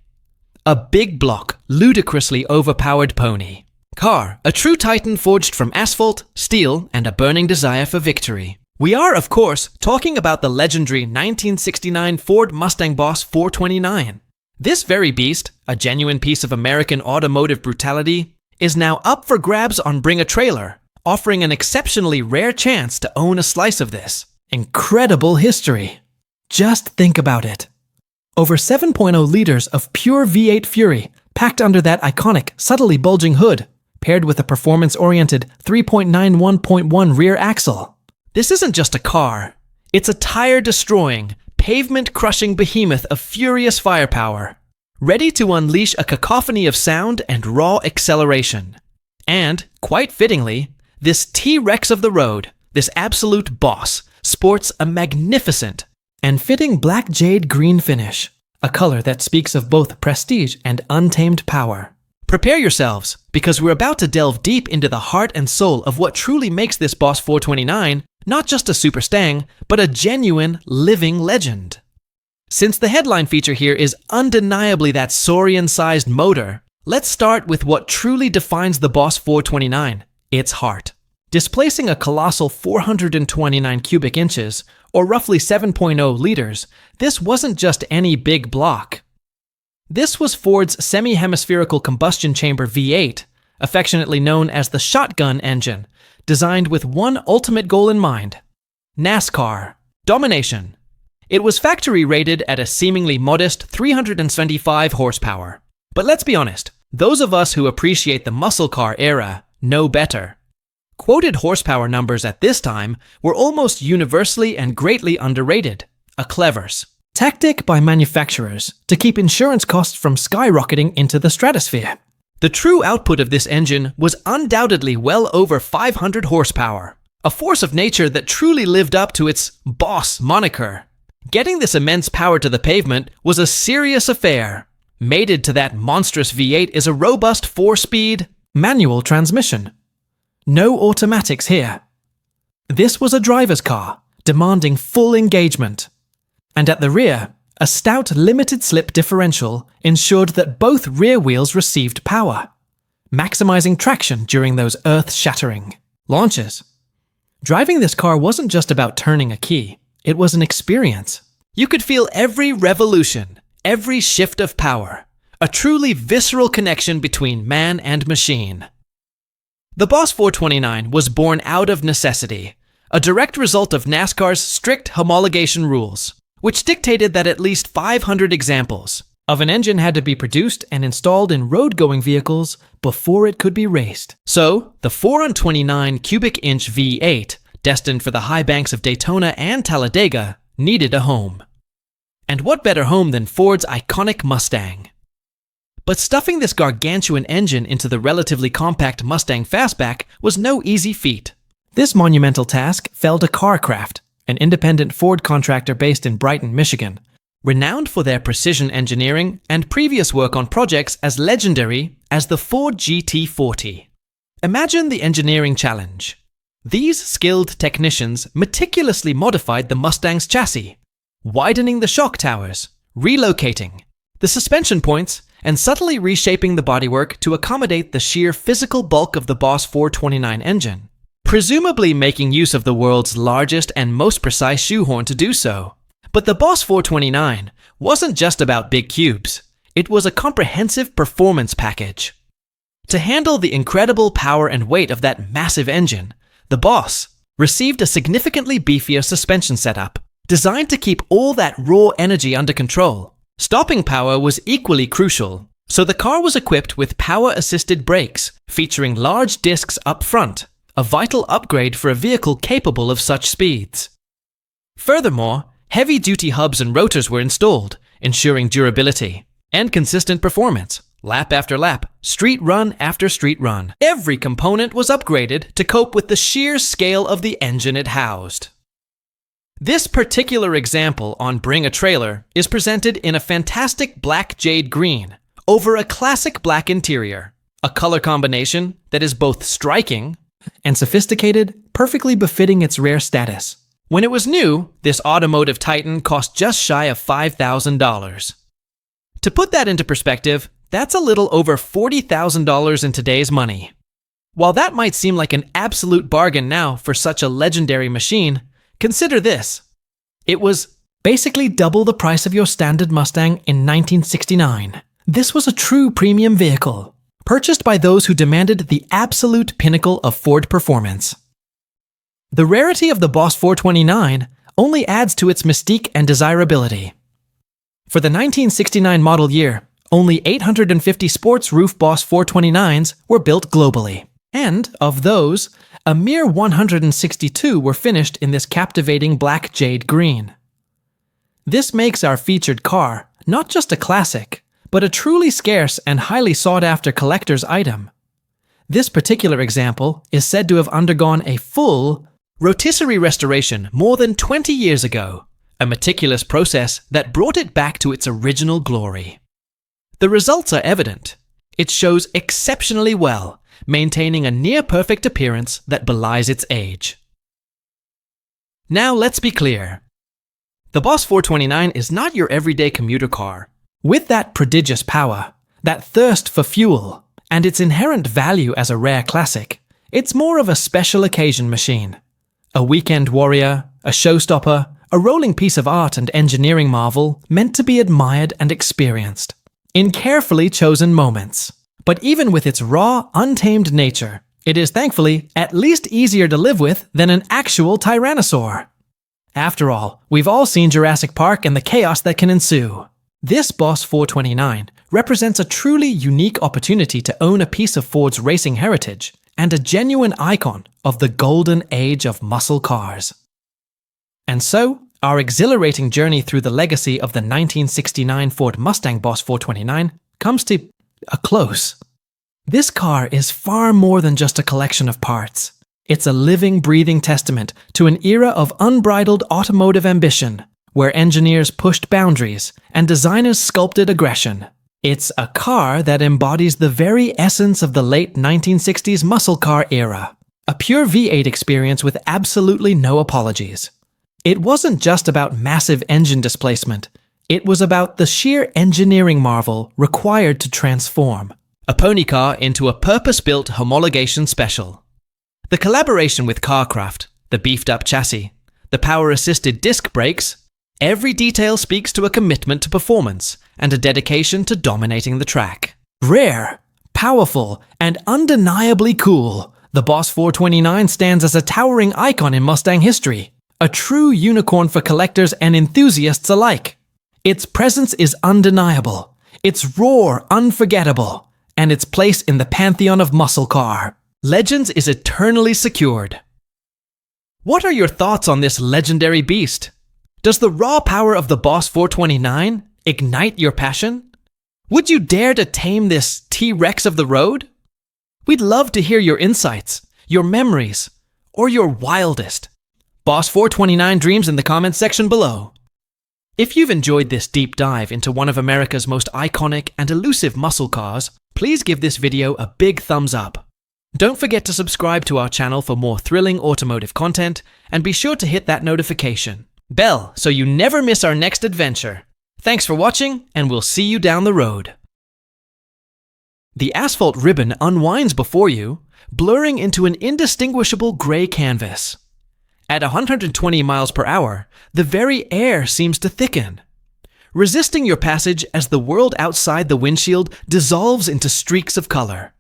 A big block, ludicrously overpowered pony. Car, a true titan forged from asphalt, steel, and a burning desire for victory. We are, of course, talking about the legendary 1969 Ford Mustang Boss 429. This very beast, a genuine piece of American automotive brutality, is now up for grabs on Bring a Trailer, offering an exceptionally rare chance to own a slice of this incredible history. Just think about it. Over 7.0 liters of pure V8 fury packed under that iconic, subtly bulging hood, paired with a performance-oriented 3.91.1 rear axle. This isn't just a car. It's a tire-destroying, pavement-crushing behemoth of furious firepower, ready to unleash a cacophony of sound and raw acceleration. And, quite fittingly, this T-Rex of the road, this absolute boss, sports a magnificent and fitting black jade green finish, a color that speaks of both prestige and untamed power. Prepare yourselves, because we're about to delve deep into the heart and soul of what truly makes this Boss 429 not just a Super Stang, but a genuine, living legend. Since the headline feature here is undeniably that Saurian-sized motor, let's start with what truly defines the Boss 429, its heart. Displacing a colossal 429 cubic inches, or roughly 7.0 liters, this wasn't just any big block. This was Ford's semi-hemispherical combustion chamber V8, affectionately known as the shotgun engine, designed with one ultimate goal in mind: NASCAR domination. It was factory rated at a seemingly modest 375 horsepower. But let's be honest, those of us who appreciate the muscle car era know better. Quoted horsepower numbers at this time were almost universally and greatly underrated, a clever tactic by manufacturers to keep insurance costs from skyrocketing into the stratosphere. The true output of this engine was undoubtedly well over 500 horsepower, a force of nature that truly lived up to its boss moniker. Getting this immense power to the pavement was a serious affair. Mated to that monstrous V8 is a robust 4-speed manual transmission. No automatics here. This was a driver's car, demanding full engagement. And at the rear, a stout limited-slip differential ensured that both rear wheels received power, maximizing traction during those earth-shattering launches. Driving this car wasn't just about turning a key, it was an experience. You could feel every revolution, every shift of power, a truly visceral connection between man and machine. The Boss 429 was born out of necessity, a direct result of NASCAR's strict homologation rules, which dictated that at least 500 examples of an engine had to be produced and installed in road-going vehicles before it could be raced. So, the 4-on-29 cubic inch V8, destined for the high banks of Daytona and Talladega, needed a home. And what better home than Ford's iconic Mustang? But stuffing this gargantuan engine into the relatively compact Mustang Fastback was no easy feat. This monumental task fell to Carcraft, an independent Ford contractor based in Brighton, Michigan, renowned for their precision engineering and previous work on projects as legendary as the Ford GT40. Imagine the engineering challenge. These skilled technicians meticulously modified the Mustang's chassis, widening the shock towers, relocating the suspension points, and subtly reshaping the bodywork to accommodate the sheer physical bulk of the Boss 429 engine, presumably making use of the world's largest and most precise shoehorn to do so. But the Boss 429 wasn't just about big cubes. It was a comprehensive performance package. To handle the incredible power and weight of that massive engine, the Boss received a significantly beefier suspension setup, designed to keep all that raw energy under control. Stopping power was equally crucial, so the car was equipped with power-assisted brakes, featuring large discs up front, a vital upgrade for a vehicle capable of such speeds. Furthermore, heavy-duty hubs and rotors were installed, ensuring durability and consistent performance. Lap after lap, street run after street run, every component was upgraded to cope with the sheer scale of the engine it housed. This particular example on Bring a Trailer is presented in a fantastic black jade green over a classic black interior, a color combination that is both striking and sophisticated, perfectly befitting its rare status. When it was new, this automotive titan cost just shy of $5,000. To put that into perspective, that's a little over $40,000 in today's money. While that might seem like an absolute bargain now for such a legendary machine, consider this. It was basically double the price of your standard Mustang in 1969. This was a true premium vehicle, purchased by those who demanded the absolute pinnacle of Ford performance. The rarity of the Boss 429 only adds to its mystique and desirability. For the 1969 model year, only 850 sports roof Boss 429s were built globally. And, of those, a mere 162 were finished in this captivating black jade green. This makes our featured car not just a classic, but a truly scarce and highly sought-after collector's item. This particular example is said to have undergone a full rotisserie restoration more than 20 years ago, a meticulous process that brought it back to its original glory. The results are evident. It shows exceptionally well, maintaining a near-perfect appearance that belies its age. Now let's be clear. The Boss 429 is not your everyday commuter car. With that prodigious power, that thirst for fuel, and its inherent value as a rare classic, it's more of a special occasion machine. A weekend warrior, a showstopper, a rolling piece of art and engineering marvel meant to be admired and experienced in carefully chosen moments. But even with its raw, untamed nature, it is thankfully at least easier to live with than an actual tyrannosaur. After all, we've all seen Jurassic Park and the chaos that can ensue. This Boss 429 represents a truly unique opportunity to own a piece of Ford's racing heritage and a genuine icon of the golden age of muscle cars. And so, our exhilarating journey through the legacy of the 1969 Ford Mustang Boss 429 comes to a close. This car is far more than just a collection of parts. It's a living, breathing testament to an era of unbridled automotive ambition, where engineers pushed boundaries and designers sculpted aggression. It's a car that embodies the very essence of the late 1960s muscle car era, A pure V8 experience with absolutely no apologies. It wasn't just about massive engine displacement. It was about the sheer engineering marvel required to transform a pony car into a purpose-built homologation special. The collaboration with Carcraft, the beefed-up chassis, the power-assisted disc brakes, every detail speaks to a commitment to performance and a dedication to dominating the track. Rare, powerful, and undeniably cool, the Boss 429 stands as a towering icon in Mustang history, a true unicorn for collectors and enthusiasts alike. Its presence is undeniable, its roar unforgettable, and its place in the pantheon of muscle car legends is eternally secured. What are your thoughts on this legendary beast? Does the raw power of the Boss 429 ignite your passion? Would you dare to tame this T-Rex of the road? We'd love to hear your insights, your memories, or your wildest Boss 429 dreams in the comments section below. If you've enjoyed this deep dive into one of America's most iconic and elusive muscle cars, please give this video a big thumbs up. Don't forget to subscribe to our channel for more thrilling automotive content, and be sure to hit that notification bell so you never miss our next adventure. Thanks for watching, and we'll see you down the road. The asphalt ribbon unwinds before you, blurring into an indistinguishable gray canvas. At 120 miles per hour, the very air seems to thicken, resisting your passage as the world outside the windshield dissolves into streaks of color.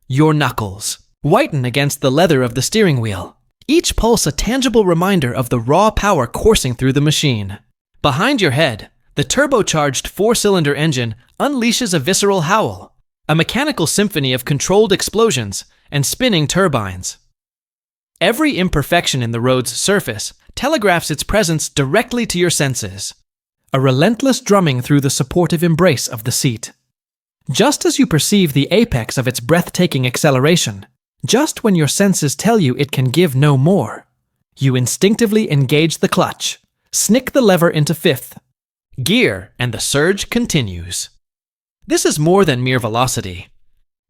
Your knuckles whiten against the leather of the steering wheel, each pulse a tangible reminder of the raw power coursing through the machine. Behind your head, the turbocharged four-cylinder engine unleashes a visceral howl, a mechanical symphony of controlled explosions and spinning turbines. Every imperfection in the road's surface telegraphs its presence directly to your senses, a relentless drumming through the supportive embrace of the seat. Just as you perceive the apex of its breathtaking acceleration, just when your senses tell you it can give no more, you instinctively engage the clutch, snick the lever into fifth gear, and the surge continues. This is more than mere velocity.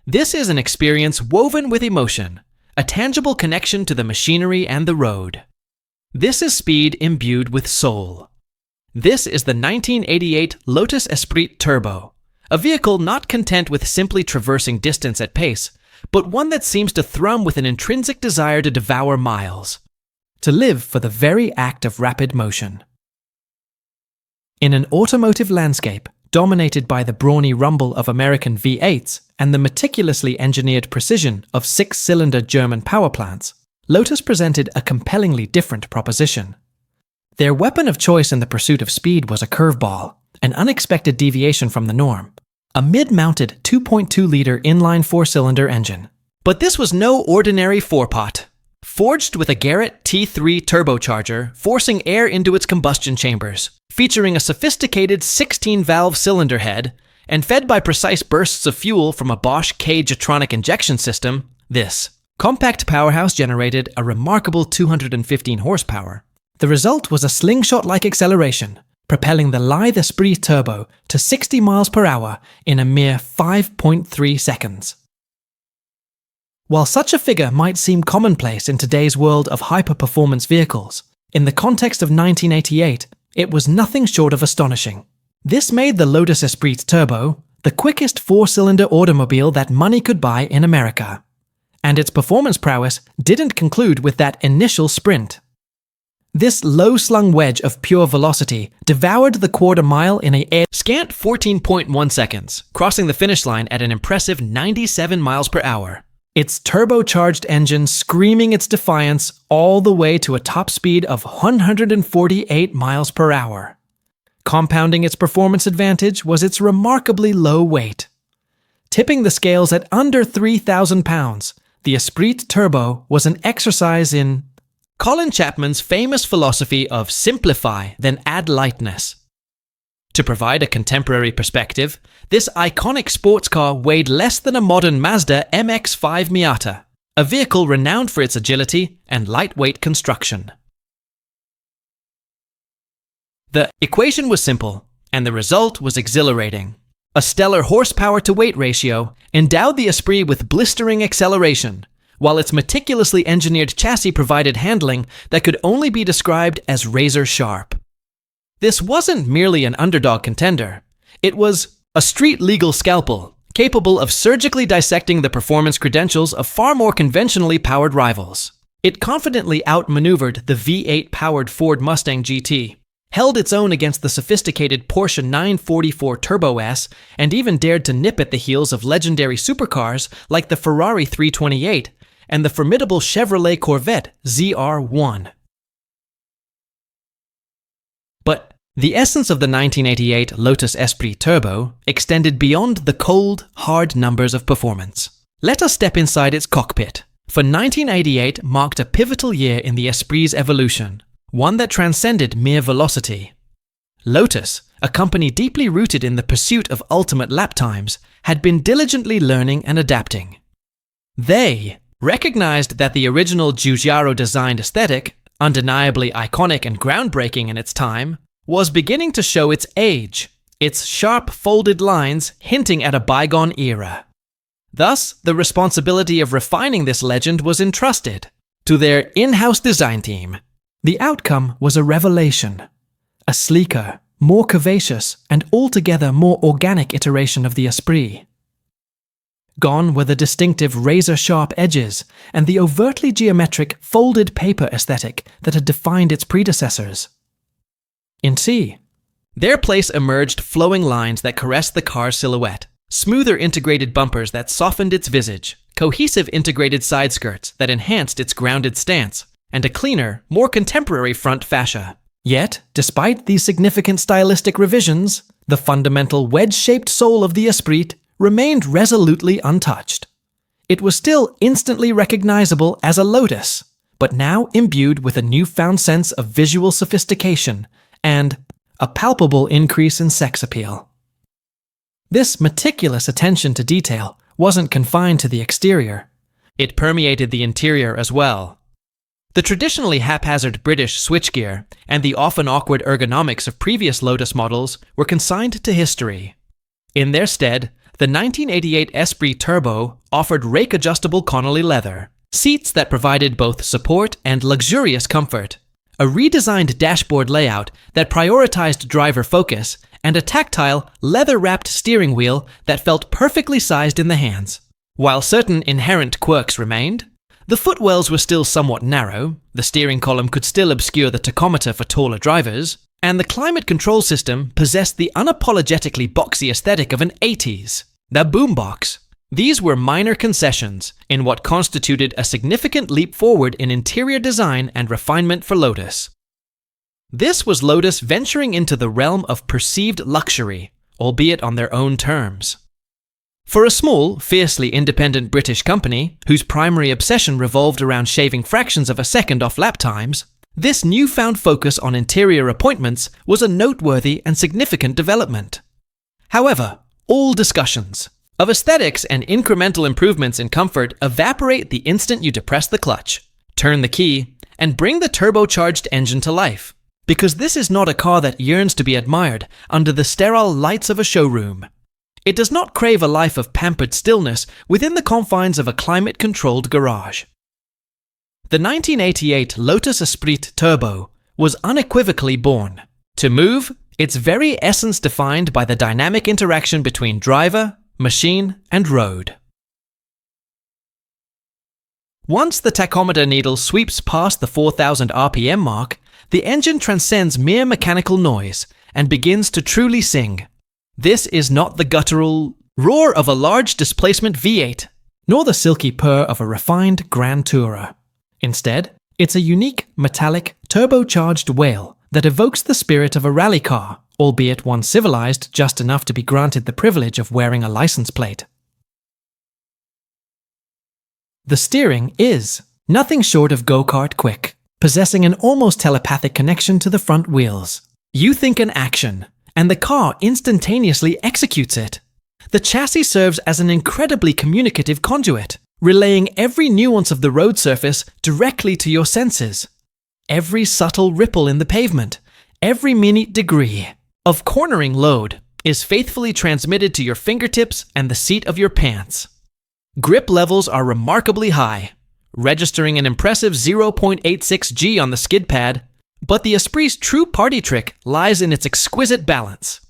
This is an experience woven with emotion, a tangible connection to the machinery and the road. This is speed imbued with soul. This is the 1988 Lotus Esprit Turbo, a vehicle not content with simply traversing distance at pace, but one that seems to thrum with an intrinsic desire to devour miles, to live for the very act of rapid motion. In an automotive landscape dominated by the brawny rumble of American V8s and the meticulously engineered precision of six-cylinder German power plants, Lotus presented a compellingly different proposition. Their weapon of choice in the pursuit of speed was a curveball, an unexpected deviation from the norm, a mid-mounted 2.2-liter inline four-cylinder engine. But this was no ordinary four-pot. Forged with a Garrett T3 turbocharger forcing air into its combustion chambers, featuring a sophisticated 16-valve cylinder head, and fed by precise bursts of fuel from a Bosch K-Jetronic injection system, this compact powerhouse generated a remarkable 215 horsepower. The result was a slingshot-like acceleration, propelling the Lithe Esprit Turbo to 60 miles per hour in a mere 5.3 seconds. While such a figure might seem commonplace in today's world of hyper-performance vehicles, in the context of 1988, it was nothing short of astonishing. This made the Lotus Esprit Turbo the quickest four-cylinder automobile that money could buy in America. And its performance prowess didn't conclude with that initial sprint. This low-slung wedge of pure velocity devoured the quarter mile in a scant 14.1 seconds, crossing the finish line at an impressive 97 miles per hour. Its turbocharged engine screaming its defiance all the way to a top speed of 148 miles per hour. Compounding its performance advantage was its remarkably low weight. Tipping the scales at under 3,000 pounds, the Esprit Turbo was an exercise in Colin Chapman's famous philosophy of simplify, then add lightness. To provide a contemporary perspective, this iconic sports car weighed less than a modern Mazda MX-5 Miata, a vehicle renowned for its agility and lightweight construction. The equation was simple, and the result was exhilarating. A stellar horsepower-to-weight ratio endowed the Esprit with blistering acceleration, while its meticulously engineered chassis provided handling that could only be described as razor sharp. This wasn't merely an underdog contender. It was a street-legal scalpel, capable of surgically dissecting the performance credentials of far more conventionally powered rivals. It confidently outmaneuvered the V8-powered Ford Mustang GT, held its own against the sophisticated Porsche 944 Turbo S, and even dared to nip at the heels of legendary supercars like the Ferrari 328 and the formidable Chevrolet Corvette ZR1. But the essence of the 1988 Lotus Esprit Turbo extended beyond the cold, hard numbers of performance. Let us step inside its cockpit, for 1988 marked a pivotal year in the Esprit's evolution, one that transcended mere velocity. Lotus, a company deeply rooted in the pursuit of ultimate lap times, had been diligently learning and adapting. They recognized that the original Giugiaro-designed aesthetic, undeniably iconic and groundbreaking in its time, was beginning to show its age, its sharp folded lines hinting at a bygone era. Thus, the responsibility of refining this legend was entrusted to their in-house design team. The outcome was a revelation, a sleeker, more curvaceous, and altogether more organic iteration of the Esprit. Gone were the distinctive razor-sharp edges and the overtly geometric folded paper aesthetic that had defined its predecessors. In C, their place emerged flowing lines that caressed the car's silhouette, smoother integrated bumpers that softened its visage, cohesive integrated side skirts that enhanced its grounded stance, and a cleaner, more contemporary front fascia. Yet, despite these significant stylistic revisions, the fundamental wedge-shaped soul of the Esprit remained resolutely untouched. It was still instantly recognizable as a Lotus, but now imbued with a newfound sense of visual sophistication and a palpable increase in sex appeal. This meticulous attention to detail wasn't confined to the exterior. It permeated the interior as well. The traditionally haphazard British switchgear and the often awkward ergonomics of previous Lotus models were consigned to history. In their stead, the 1988 Esprit Turbo offered rake-adjustable Connolly leather, seats that provided both support and luxurious comfort, a redesigned dashboard layout that prioritized driver focus, and a tactile, leather-wrapped steering wheel that felt perfectly sized in the hands. While certain inherent quirks remained, the footwells were still somewhat narrow, the steering column could still obscure the tachometer for taller drivers, and the climate control system possessed the unapologetically boxy aesthetic of an 80s, the boombox. These were minor concessions in what constituted a significant leap forward in interior design and refinement for Lotus. This was Lotus venturing into the realm of perceived luxury, albeit on their own terms. For a small, fiercely independent British company, whose primary obsession revolved around shaving fractions of a second off lap times, this newfound focus on interior appointments was a noteworthy and significant development. However, all discussions of aesthetics and incremental improvements in comfort evaporate the instant you depress the clutch, turn the key, and bring the turbocharged engine to life. Because this is not a car that yearns to be admired under the sterile lights of a showroom. It does not crave a life of pampered stillness within the confines of a climate-controlled garage. The 1988 Lotus Esprit Turbo was unequivocally born to move, its very essence defined by the dynamic interaction between driver, machine, and road. Once the tachometer needle sweeps past the 4,000 RPM mark, the engine transcends mere mechanical noise and begins to truly sing. This is not the guttural roar of a large displacement V8, nor the silky purr of a refined Grand Tourer. Instead, it's a unique, metallic, turbocharged wail that evokes the spirit of a rally car, albeit one civilized just enough to be granted the privilege of wearing a license plate. The steering is nothing short of go-kart quick, possessing an almost telepathic connection to the front wheels. You think an action, and the car instantaneously executes it. The chassis serves as an incredibly communicative conduit, relaying every nuance of the road surface directly to your senses. Every subtle ripple in the pavement, every minute degree of cornering load is faithfully transmitted to your fingertips and the seat of your pants. Grip levels are remarkably high, registering an impressive 0.86 G on the skid pad, but the Esprit's true party trick lies in its exquisite balance.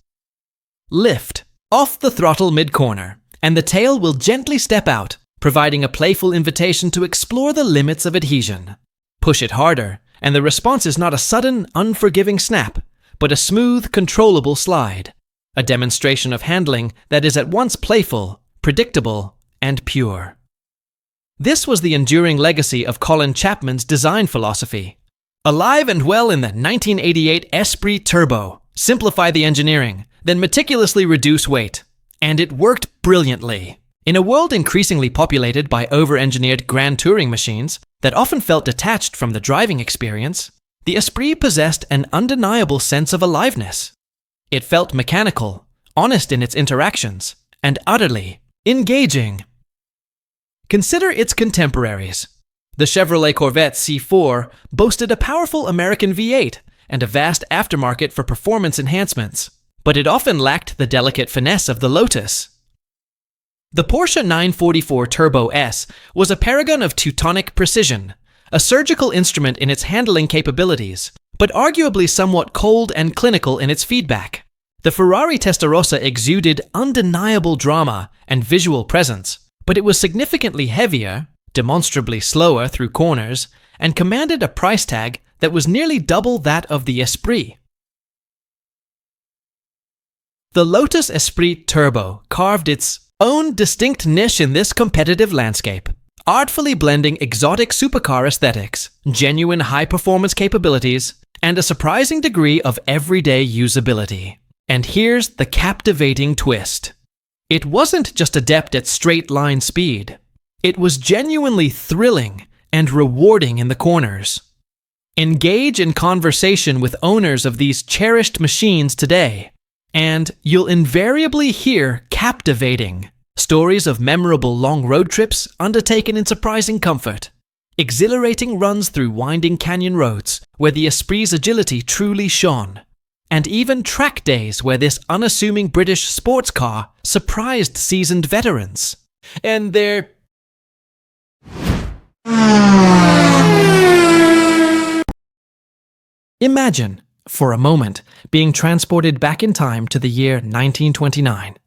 Lift off the throttle mid-corner, and the tail will gently step out, providing a playful invitation to explore the limits of adhesion. Push it harder, and the response is not a sudden, unforgiving snap, but a smooth, controllable slide, a demonstration of handling that is at once playful, predictable, and pure. This was the enduring legacy of Colin Chapman's design philosophy. Alive and well in the 1988 Esprit Turbo, simplify the engineering, then meticulously reduce weight. And it worked brilliantly. In a world increasingly populated by over-engineered grand touring machines that often felt detached from the driving experience, the Esprit possessed an undeniable sense of aliveness. It felt mechanical, honest in its interactions, and utterly engaging. Consider its contemporaries. The Chevrolet Corvette C4 boasted a powerful American V8 and a vast aftermarket for performance enhancements, but it often lacked the delicate finesse of the Lotus. The Porsche 944 Turbo S was a paragon of Teutonic precision, a surgical instrument in its handling capabilities, but arguably somewhat cold and clinical in its feedback. The Ferrari Testarossa exuded undeniable drama and visual presence, but it was significantly heavier, demonstrably slower through corners, and commanded a price tag that was nearly double that of the Esprit. The Lotus Esprit Turbo carved its own distinct niche in this competitive landscape, artfully blending exotic supercar aesthetics, genuine high-performance capabilities, and a surprising degree of everyday usability. And here's the captivating twist. It wasn't just adept at straight-line speed. It was genuinely thrilling and rewarding in the corners. Engage in conversation with owners of these cherished machines today, and you'll invariably hear captivating stories of memorable long road trips undertaken in surprising comfort, exhilarating runs through winding canyon roads where the Esprit's agility truly shone, and even track days where this unassuming British sports car surprised seasoned veterans. And they're Imagine, for a moment, being transported back in time to the year 1929.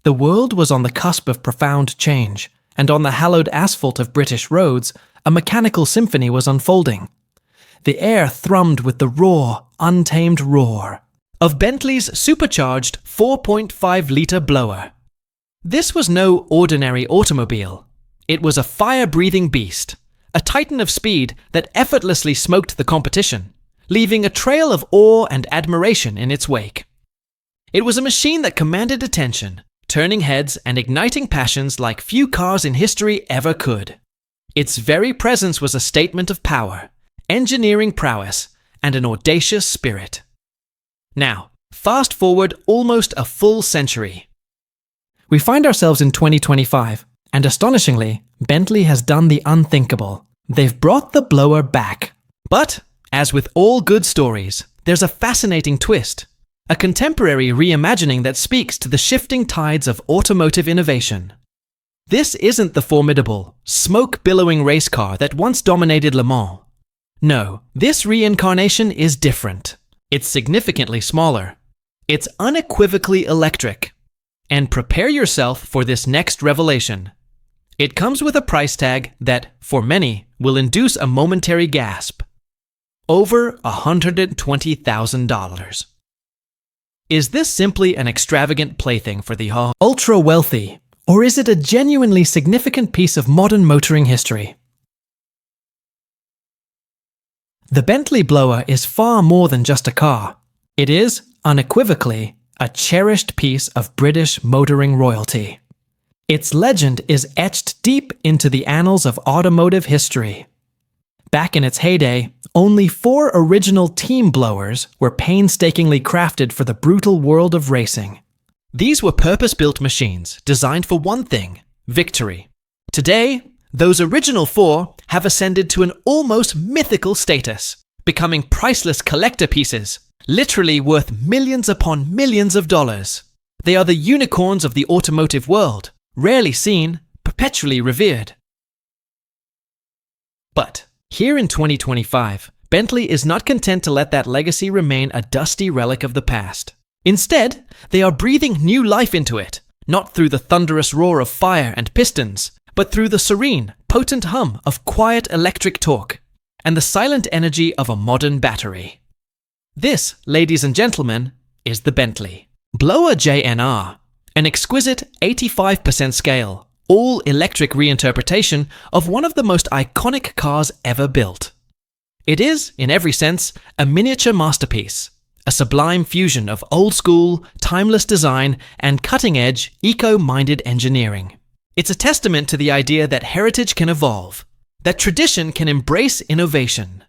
The world was on the cusp of profound change, and on the hallowed asphalt of British roads, a mechanical symphony was unfolding. The air thrummed with the raw, untamed roar of Bentley's supercharged 4.5-litre blower. This was no ordinary automobile. It was a fire-breathing beast, a titan of speed that effortlessly smoked the competition, leaving a trail of awe and admiration in its wake. It was a machine that commanded attention, turning heads and igniting passions like few cars in history ever could. Its very presence was a statement of power, engineering prowess, and an audacious spirit. Now, fast forward almost a full century. We find ourselves in 2025, and astonishingly, Bentley has done the unthinkable. They've brought the blower back. But, as with all good stories, there's a fascinating twist, a contemporary reimagining that speaks to the shifting tides of automotive innovation. This isn't the formidable, smoke-billowing race car that once dominated Le Mans. No, this reincarnation is different. It's significantly smaller. It's unequivocally electric. And prepare yourself for this next revelation. It comes with a price tag that, for many, will induce a momentary gasp. Over $120,000. Is this simply an extravagant plaything for the ultra-wealthy, or is it a genuinely significant piece of modern motoring history? The Bentley blower is far more than just a car. It is, unequivocally, a cherished piece of British motoring royalty. Its legend is etched deep into the annals of automotive history. Back in its heyday, only 4 original team blowers were painstakingly crafted for the brutal world of racing. These were purpose-built machines designed for one thing: victory. Today, those original 4 have ascended to an almost mythical status, becoming priceless collector pieces, literally worth millions upon millions of dollars. They are the unicorns of the automotive world, rarely seen, perpetually revered. But here in 2025, Bentley is not content to let that legacy remain a dusty relic of the past. Instead, they are breathing new life into it, not through the thunderous roar of fire and pistons, but through the serene, potent hum of quiet electric torque and the silent energy of a modern battery. This, ladies and gentlemen, is the Bentley Blower JNR, an exquisite 85% scale, all-electric reinterpretation of one of the most iconic cars ever built. It is, in every sense, a miniature masterpiece, a sublime fusion of old-school, timeless design and cutting-edge, eco-minded engineering. It's a testament to the idea that heritage can evolve, that tradition can embrace innovation.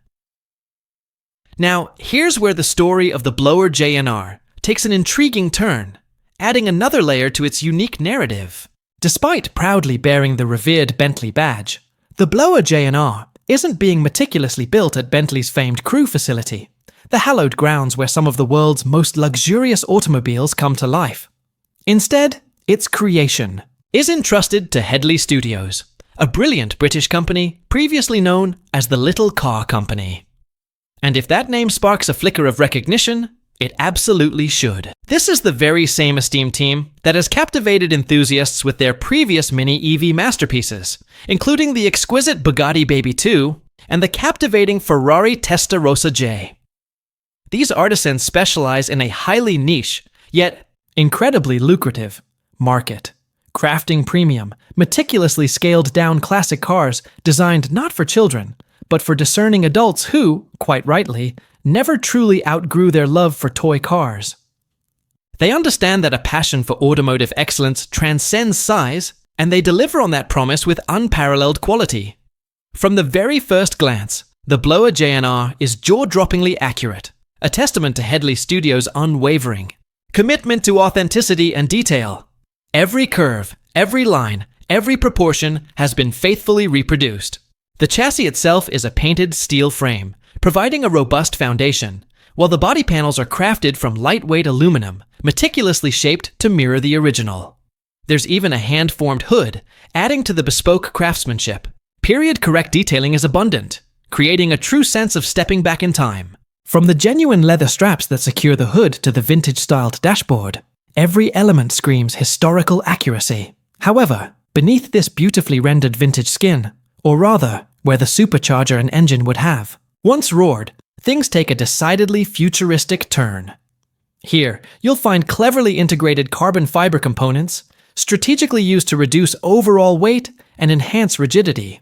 Now, here's where the story of the Blower JNR takes an intriguing turn, adding another layer to its unique narrative. Despite proudly bearing the revered Bentley badge, the Blower JNR isn't being meticulously built at Bentley's famed Crewe facility, the hallowed grounds where some of the world's most luxurious automobiles come to life. Instead, its creation is entrusted to Headley Studios, a brilliant British company previously known as the Little Car Company. And if that name sparks a flicker of recognition, it absolutely should. This is the very same esteemed team that has captivated enthusiasts with their previous mini EV masterpieces, including the exquisite Bugatti Baby 2 and the captivating Ferrari Testarossa J. These artisans specialize in a highly niche, yet incredibly lucrative, market, crafting premium, meticulously scaled-down classic cars designed not for children, but for discerning adults who, quite rightly, never truly outgrew their love for toy cars. They understand that a passion for automotive excellence transcends size, and they deliver on that promise with unparalleled quality. From the very first glance, the Blower JNR is jaw-droppingly accurate, a testament to Headley Studios' unwavering commitment to authenticity and detail. Every curve, every line, every proportion has been faithfully reproduced. The chassis itself is a painted steel frame, providing a robust foundation, while the body panels are crafted from lightweight aluminum, meticulously shaped to mirror the original. There's even a hand-formed hood, adding to the bespoke craftsmanship. Period-correct detailing is abundant, creating a true sense of stepping back in time. From the genuine leather straps that secure the hood to the vintage-styled dashboard, every element screams historical accuracy. However, beneath this beautifully rendered vintage skin, or rather, where the supercharger and engine would have, once roared, things take a decidedly futuristic turn. Here, you'll find cleverly integrated carbon fiber components, strategically used to reduce overall weight and enhance rigidity.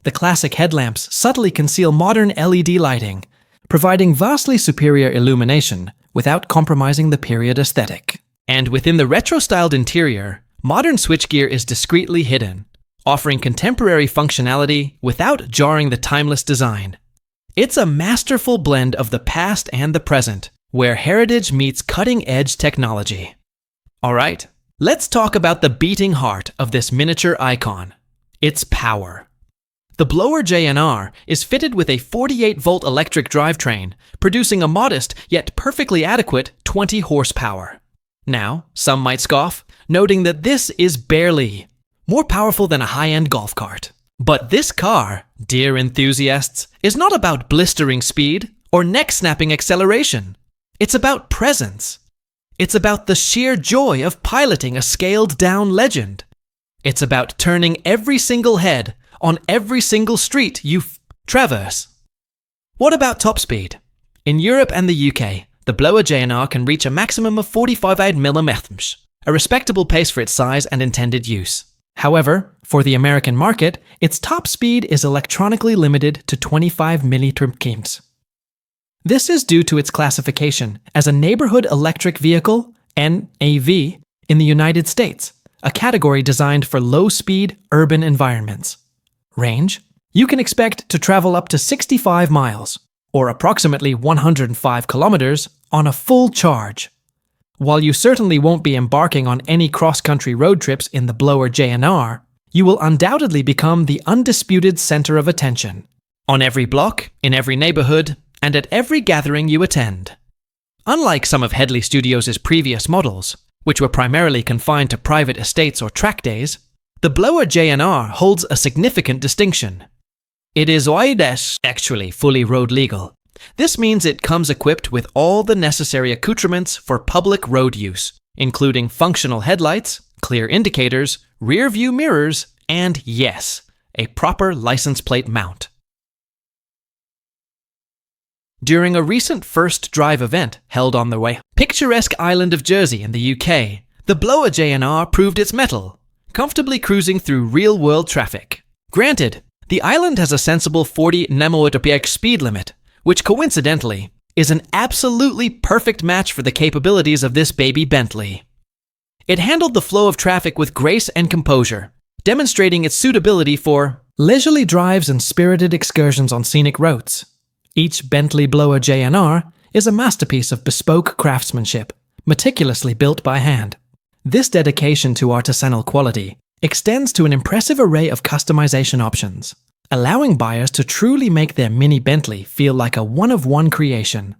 The classic headlamps subtly conceal modern LED lighting, providing vastly superior illumination without compromising the period aesthetic. And within the retro-styled interior, modern switchgear is discreetly hidden, offering contemporary functionality without jarring the timeless design. It's a masterful blend of the past and the present, where heritage meets cutting-edge technology. Alright, let's talk about the beating heart of this miniature icon, its power. The Blower JNR is fitted with a 48-volt electric drivetrain, producing a modest yet perfectly adequate 20 horsepower. Now, some might scoff, noting that this is barely more powerful than a high-end golf cart. But this car, dear enthusiasts, is not about blistering speed or neck-snapping acceleration. It's about presence. It's about the sheer joy of piloting a scaled-down legend. It's about turning every single head on every single street you traverse. What about top speed? In Europe and the UK, the Blower JNR can reach a maximum of 45 mm, a respectable pace for its size and intended use. However, for the American market, its top speed is electronically limited to 25 km/h. This is due to its classification as a Neighborhood Electric Vehicle, NEV, in the United States, a category designed for low-speed urban environments. Range? You can expect to travel up to 65 miles, or approximately 105 kilometers, on a full charge. While you certainly won't be embarking on any cross-country road trips in the Blower JNR, you will undoubtedly become the undisputed center of attention, on every block, in every neighborhood, and at every gathering you attend. Unlike some of Headley Studios' previous models, which were primarily confined to private estates or track days, the Blower JNR holds a significant distinction. It is actually fully road legal. This means it comes equipped with all the necessary accoutrements for public road use, including functional headlights, clear indicators, rear view mirrors, and yes, a proper license plate mount. During a recent first drive event held on the picturesque island of Jersey in the UK, the blower J&R proved its mettle, comfortably cruising through real-world traffic. Granted, the island has a sensible 40 km/h speed limit, which coincidentally is an absolutely perfect match for the capabilities of this baby Bentley. It handled the flow of traffic with grace and composure, demonstrating its suitability for leisurely drives and spirited excursions on scenic roads. Each Bentley blower J&R is a masterpiece of bespoke craftsmanship, meticulously built by hand. This dedication to artisanal quality extends to an impressive array of customization options, allowing buyers to truly make their mini Bentley feel like a one-of-one creation.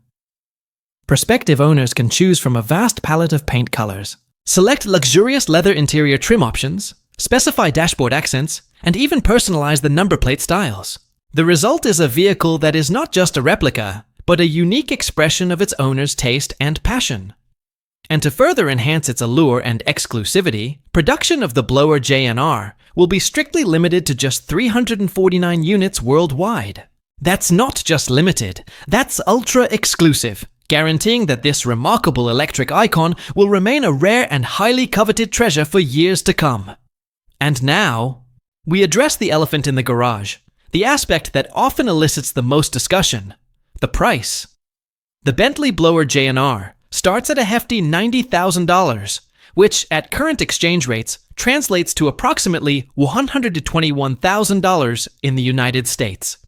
Prospective owners can choose from a vast palette of paint colors, select luxurious leather interior trim options, specify dashboard accents, and even personalize the number plate styles. The result is a vehicle that is not just a replica, but a unique expression of its owner's taste and passion. And to further enhance its allure and exclusivity, production of the blower J&R will be strictly limited to just 349 units worldwide. That's not just limited, that's ultra exclusive, guaranteeing that this remarkable electric icon will remain a rare and highly coveted treasure for years to come. And now, we address the elephant in the garage, the aspect that often elicits the most discussion: the price. The Bentley blower J&R starts at a hefty $90,000, which at current exchange rates translates to approximately $121,000 in the United States.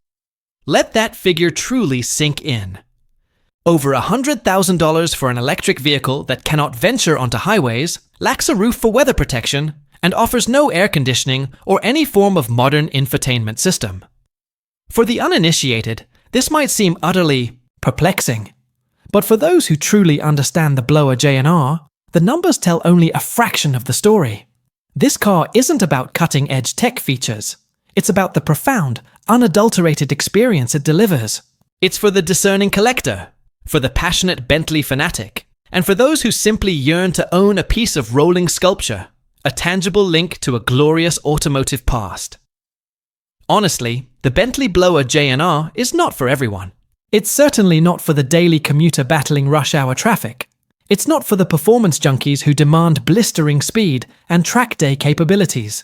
Let that figure truly sink in. Over $100,000 for an electric vehicle that cannot venture onto highways, lacks a roof for weather protection, and offers no air conditioning or any form of modern infotainment system. For the uninitiated, this might seem utterly perplexing. But for those who truly understand the blower J&R, the numbers tell only a fraction of the story. This car isn't about cutting-edge tech features. It's about the profound, unadulterated experience it delivers. It's for the discerning collector, for the passionate Bentley fanatic, and for those who simply yearn to own a piece of rolling sculpture, a tangible link to a glorious automotive past. Honestly, the Bentley blower J&R is not for everyone. It's certainly not for the daily commuter battling rush hour traffic. It's not for the performance junkies who demand blistering speed and track day capabilities.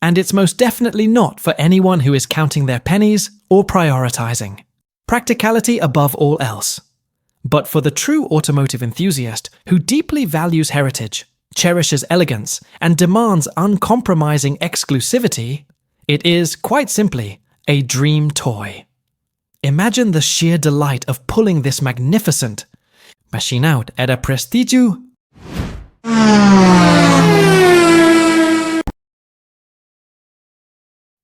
And it's most definitely not for anyone who is counting their pennies or prioritizing practicality above all else. But for the true automotive enthusiast who deeply values heritage, cherishes elegance, and demands uncompromising exclusivity, it is, quite simply, a dream toy. Imagine the sheer delight of pulling this magnificent machine out at a prestigio.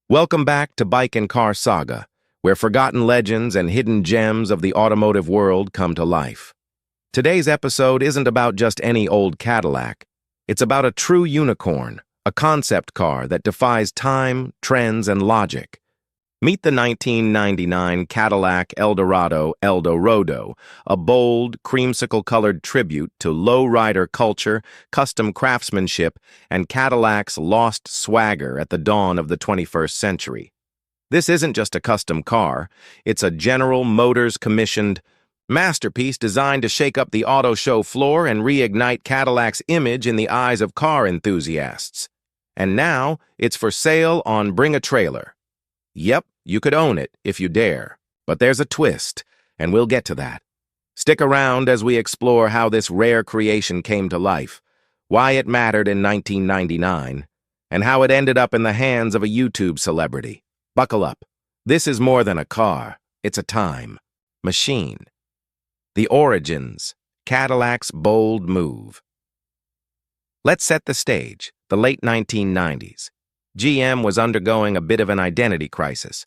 Welcome back to Bike and Car Saga, where forgotten legends and hidden gems of the automotive world come to life. Today's episode isn't about just any old Cadillac. It's about a true unicorn, a concept car that defies time, trends, and logic. Meet the 1999 Cadillac Eldorado, a bold, creamsicle-colored tribute to lowrider culture, custom craftsmanship, and Cadillac's lost swagger at the dawn of the 21st century. This isn't just a custom car, it's a General Motors commissioned masterpiece designed to shake up the auto show floor and reignite Cadillac's image in the eyes of car enthusiasts. And now, it's for sale on Bring a Trailer. Yep, you could own it if you dare, but there's a twist, and we'll get to that. Stick around as we explore how this rare creation came to life, why it mattered in 1999, and how it ended up in the hands of a YouTube celebrity. Buckle up. This is more than a car, it's a time machine. The origins, Cadillac's bold move. Let's set the stage, the late 1990s. GM was undergoing a bit of an identity crisis.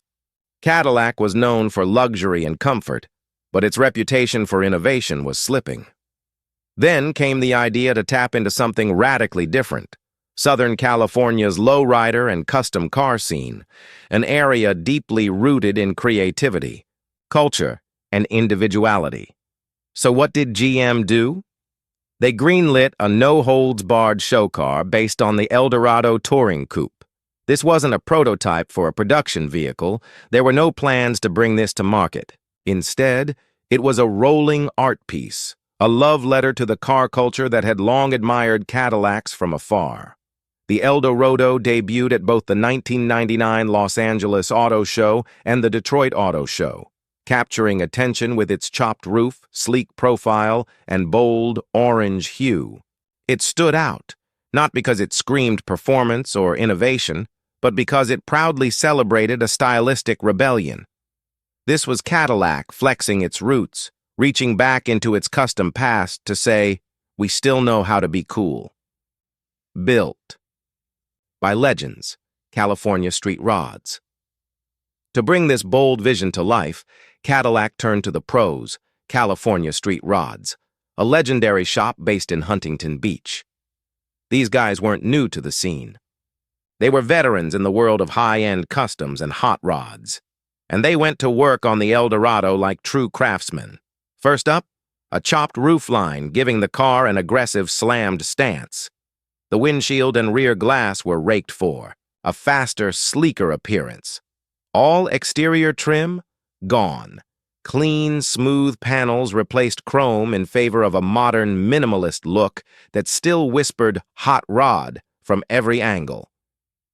Cadillac was known for luxury and comfort, but its reputation for innovation was slipping. Then came the idea to tap into something radically different, Southern California's lowrider and custom car scene, an area deeply rooted in creativity, culture, and individuality. So what did GM do? They greenlit a no-holds-barred show car based on the Eldorado Touring Coupe. This wasn't a prototype for a production vehicle. There were no plans to bring this to market. Instead, it was a rolling art piece, a love letter to the car culture that had long admired Cadillacs from afar. The Eldorado debuted at both the 1999 Los Angeles Auto Show and the Detroit Auto Show, capturing attention with its chopped roof, sleek profile, and bold orange hue. It stood out, not because it screamed performance or innovation, but because it proudly celebrated a stylistic rebellion. This was Cadillac flexing its roots, reaching back into its custom past to say, we still know how to be cool. Built by legends, California Street Rods. To bring this bold vision to life, Cadillac turned to the pros, California Street Rods, a legendary shop based in Huntington Beach. These guys weren't new to the scene. They were veterans in the world of high-end customs and hot rods, and they went to work on the Eldorado like true craftsmen. First up, a chopped roofline giving the car an aggressive slammed stance. The windshield and rear glass were raked for, a faster, sleeker appearance. All exterior trim, gone. Clean, smooth panels replaced chrome in favor of a modern, minimalist look that still whispered hot rod from every angle.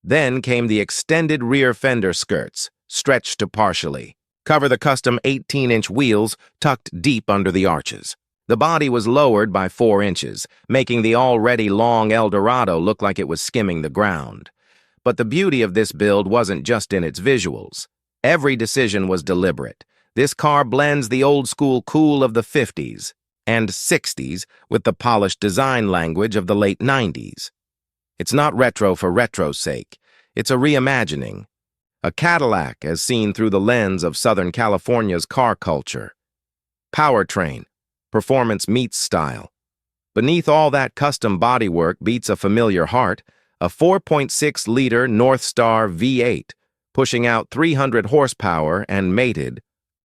Then came the extended rear fender skirts, stretched to partially cover the custom 18-inch wheels tucked deep under the arches. The body was lowered by 4 inches, making the already long Eldorado look like it was skimming the ground. But the beauty of this build wasn't just in its visuals. Every decision was deliberate. This car blends the old-school cool of the 50s and 60s with the polished design language of the late 90s. It's not retro for retro's sake. It's a reimagining. A Cadillac as seen through the lens of Southern California's car culture. Powertrain. Performance meets style. Beneath all that custom bodywork beats a familiar heart, a 4.6-liter Northstar V8, pushing out 300 horsepower and mated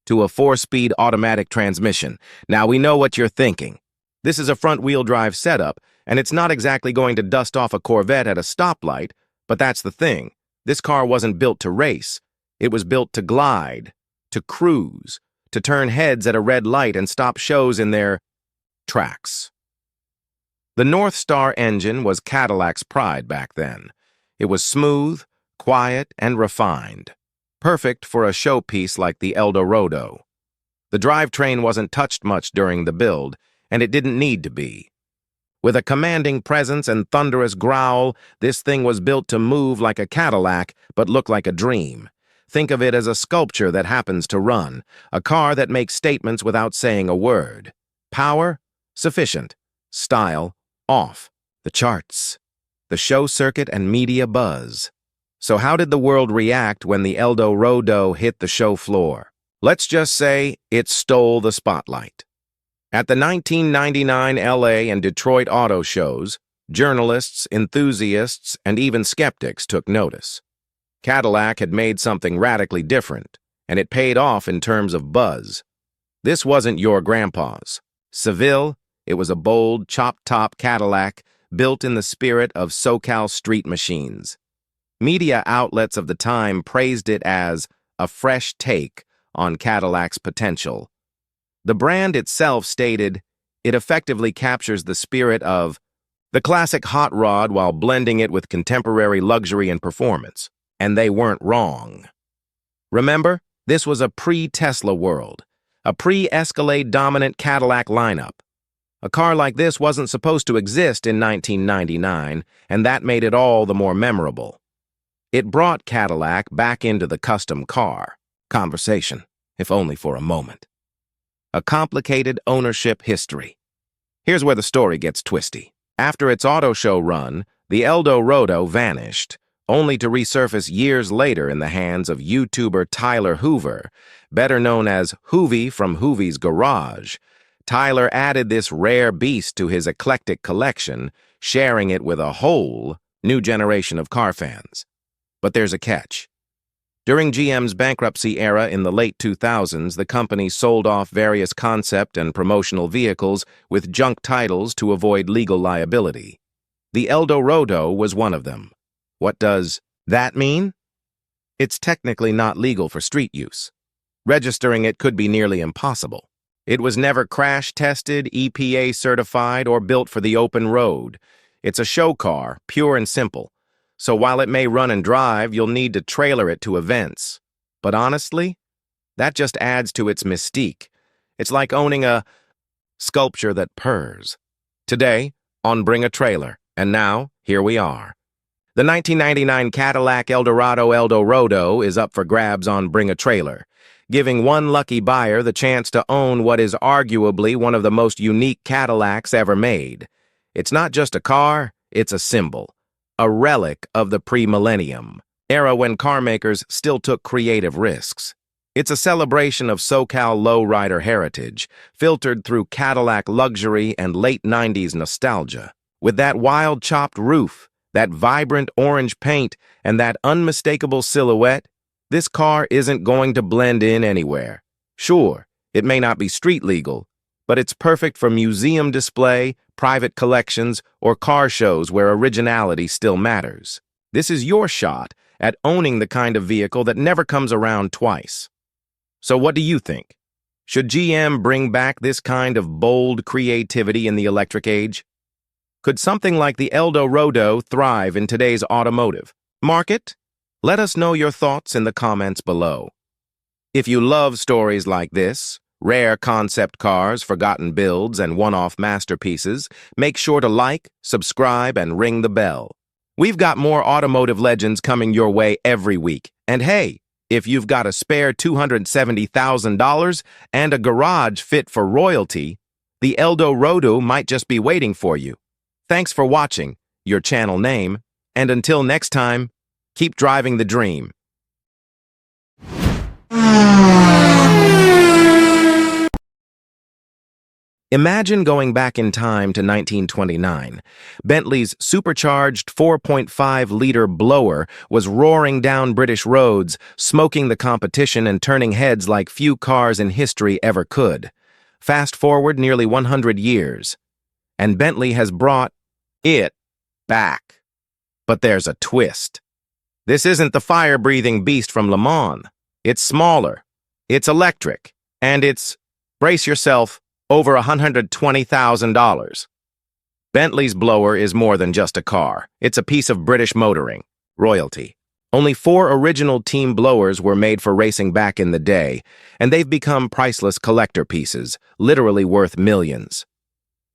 to a 4-speed automatic transmission. Now we know what you're thinking. This is a front-wheel drive setup, and it's not exactly going to dust off a Corvette at a stoplight, but that's the thing. This car wasn't built to race. It was built to glide, to cruise, to turn heads at a red light and stop shows in their tracks. The Northstar engine was Cadillac's pride back then. It was smooth, quiet, and refined, perfect for a showpiece like the Eldorado. The drivetrain wasn't touched much during the build, and it didn't need to be. With a commanding presence and thunderous growl, this thing was built to move like a Cadillac, but look like a dream. Think of it as a sculpture that happens to run, a car that makes statements without saying a word. Power? Sufficient. Style? Off. The charts. The show circuit and media buzz. So how did the world react when the Eldorado hit the show floor? Let's just say it stole the spotlight. At the 1999 LA and Detroit auto shows, journalists, enthusiasts, and even skeptics took notice. Cadillac had made something radically different, and it paid off in terms of buzz. This wasn't your grandpa's. Seville, it was a bold, chop-top Cadillac built in the spirit of SoCal street machines. Media outlets of the time praised it as a fresh take on Cadillac's potential. The brand itself stated, it effectively captures the spirit of the classic hot rod while blending it with contemporary luxury and performance. And they weren't wrong. Remember, this was a pre-Tesla world, a pre-Escalade dominant Cadillac lineup. A car like this wasn't supposed to exist in 1999, and that made it all the more memorable. It brought Cadillac back into the custom car conversation, if only for a moment. A complicated ownership history. Here's where the story gets twisty. After its auto show run, the Eldorado vanished, only to resurface years later in the hands of YouTuber Tyler Hoover, better known as Hoovie from Hoovie's Garage. Tyler added this rare beast to his eclectic collection, sharing it with a whole new generation of car fans. But there's a catch. During GM's bankruptcy era in the late 2000s, the company sold off various concept and promotional vehicles with junk titles to avoid legal liability. The Eldorado was one of them. What does that mean? It's technically not legal for street use. Registering it could be nearly impossible. It was never crash-tested, EPA certified, or built for the open road. It's a show car, pure and simple. So while it may run and drive, you'll need to trailer it to events. But honestly, that just adds to its mystique. It's like owning a sculpture that purrs. Today, on Bring a Trailer, and now, here we are. The 1999 Cadillac Eldorado is up for grabs on Bring a Trailer, giving one lucky buyer the chance to own what is arguably one of the most unique Cadillacs ever made. It's not just a car, it's a symbol, a relic of the pre-millennium era when carmakers still took creative risks. It's a celebration of SoCal lowrider heritage, filtered through Cadillac luxury and late 90s nostalgia. With that wild chopped roof, that vibrant orange paint, and that unmistakable silhouette, this car isn't going to blend in anywhere. Sure, it may not be street legal, but it's perfect for museum display, private collections, or car shows where originality still matters. This is your shot at owning the kind of vehicle that never comes around twice. So what do you think? Should GM bring back this kind of bold creativity in the electric age? Could something like the Eldorado thrive in today's automotive market? Let us know your thoughts in the comments below. If you love stories like this, rare concept cars, forgotten builds, and one-off masterpieces, make sure to like, subscribe, and ring the bell. We've got more automotive legends coming your way every week. And hey, if you've got a spare $270,000 and a garage fit for royalty, the Eldorado might just be waiting for you. Thanks for watching, your channel name, and until next time, keep driving the dream. Imagine going back in time to 1929. Bentley's supercharged 4.5-liter blower was roaring down British roads, smoking the competition and turning heads like few cars in history ever could. Fast forward nearly 100 years, and Bentley has brought it back. But there's a twist. This isn't the fire-breathing beast from Le Mans. It's smaller, it's electric, and it's, brace yourself, over $120,000. Bentley's blower is more than just a car. It's a piece of British motoring, royalty. Only 4 original team blowers were made for racing back in the day, and they've become priceless collector pieces, literally worth millions.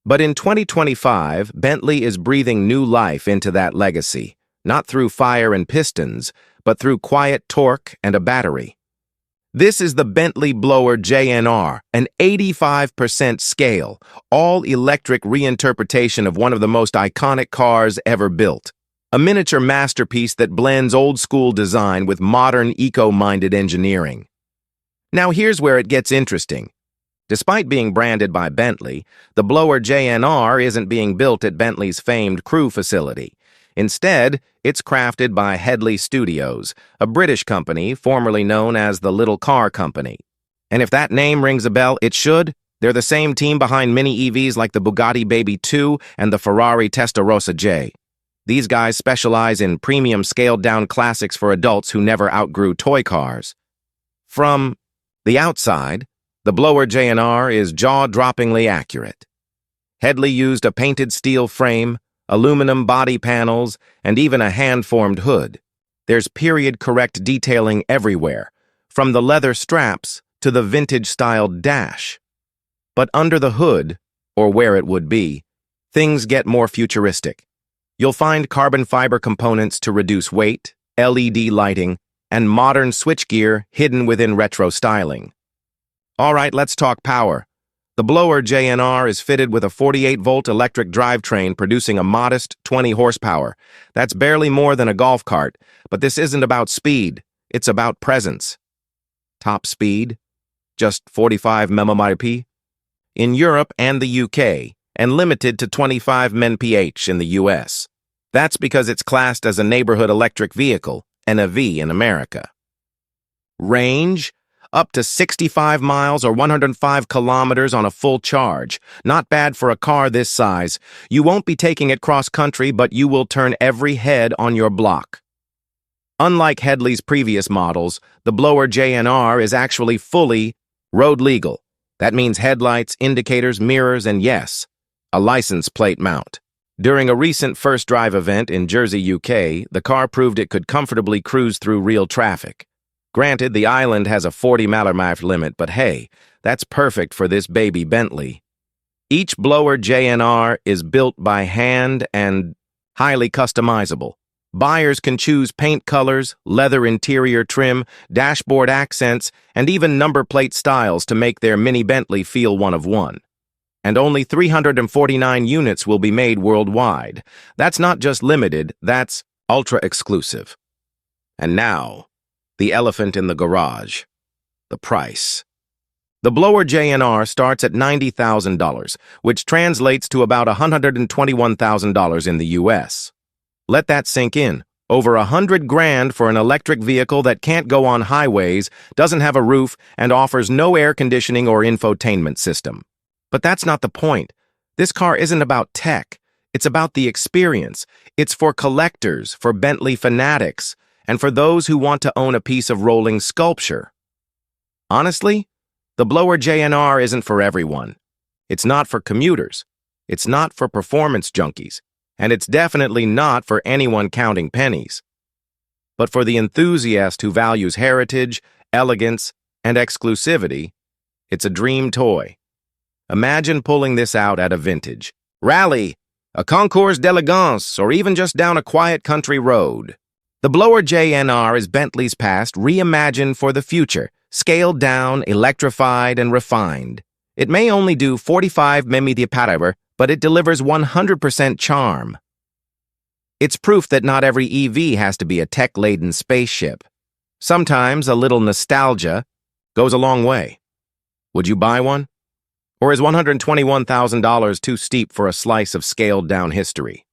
But in 2025, Bentley is breathing new life into that legacy, not through fire and pistons, but through quiet torque and a battery. This is the Bentley Blower JNR, an 85% scale, all-electric reinterpretation of one of the most iconic cars ever built. A miniature masterpiece that blends old-school design with modern, eco-minded engineering. Now here's where it gets interesting. Despite being branded by Bentley, the Blower JNR isn't being built at Bentley's famed Crewe facility. Instead, it's crafted by Headley Studios, a British company formerly known as the Little Car Company. And if that name rings a bell, it should. They're the same team behind mini EVs like the Bugatti Baby 2 and the Ferrari Testarossa J. These guys specialize in premium scaled-down classics for adults who never outgrew toy cars. From the outside, the Blower JNR is jaw-droppingly accurate. Headley used a painted steel frame, aluminum body panels, and even a hand-formed hood. There's period-correct detailing everywhere, from the leather straps to the vintage-styled dash. But under the hood, or where it would be, things get more futuristic. You'll find carbon fiber components to reduce weight, LED lighting, and modern switchgear hidden within retro styling. All right, let's talk power. The Blower JNR is fitted with a 48-volt electric drivetrain producing a modest 20 horsepower. That's barely more than a golf cart, but this isn't about speed, it's about presence. Top speed? Just 45 mph? In Europe and the UK, and limited to 25 mph in the US. That's because it's classed as a neighborhood electric vehicle, NEV in America. Range? Up to 65 miles or 105 kilometers on a full charge. Not bad for a car this size. You won't be taking it cross-country, but you will turn every head on your block. Unlike Headley's previous models, the blower JNR is actually fully road legal. That means headlights, indicators, mirrors, and yes, a license plate mount. During a recent first drive event in Jersey, UK, the car proved it could comfortably cruise through real traffic. Granted, the island has a 40-mile limit, but hey, that's perfect for this baby Bentley. Each blower JNR is built by hand and highly customizable. Buyers can choose paint colors, leather interior trim, dashboard accents, and even number plate styles to make their mini Bentley feel one of one. And only 349 units will be made worldwide. That's not just limited, that's ultra-exclusive. And now, the elephant in the garage, the price. The blower JNR starts at $90,000, which translates to about $121,000 in the US. Let that sink in. Over $100,000 for an electric vehicle that can't go on highways, doesn't have a roof, and offers no air conditioning or infotainment system. But that's not the point. This car isn't about tech. It's about the experience. It's for collectors, for Bentley fanatics, and for those who want to own a piece of rolling sculpture. Honestly, the blower JNR isn't for everyone. It's not for commuters. It's not for performance junkies. And it's definitely not for anyone counting pennies. But for the enthusiast who values heritage, elegance, and exclusivity, it's a dream toy. Imagine pulling this out at a vintage rally, a concours d'elegance, or even just down a quiet country road. The blower JNR is Bentley's past reimagined for the future, scaled down, electrified, and refined. It may only do 45 mph, but it delivers 100% charm. It's proof that not every EV has to be a tech-laden spaceship. Sometimes a little nostalgia goes a long way. Would you buy one? Or is $121,000 too steep for a slice of scaled-down history?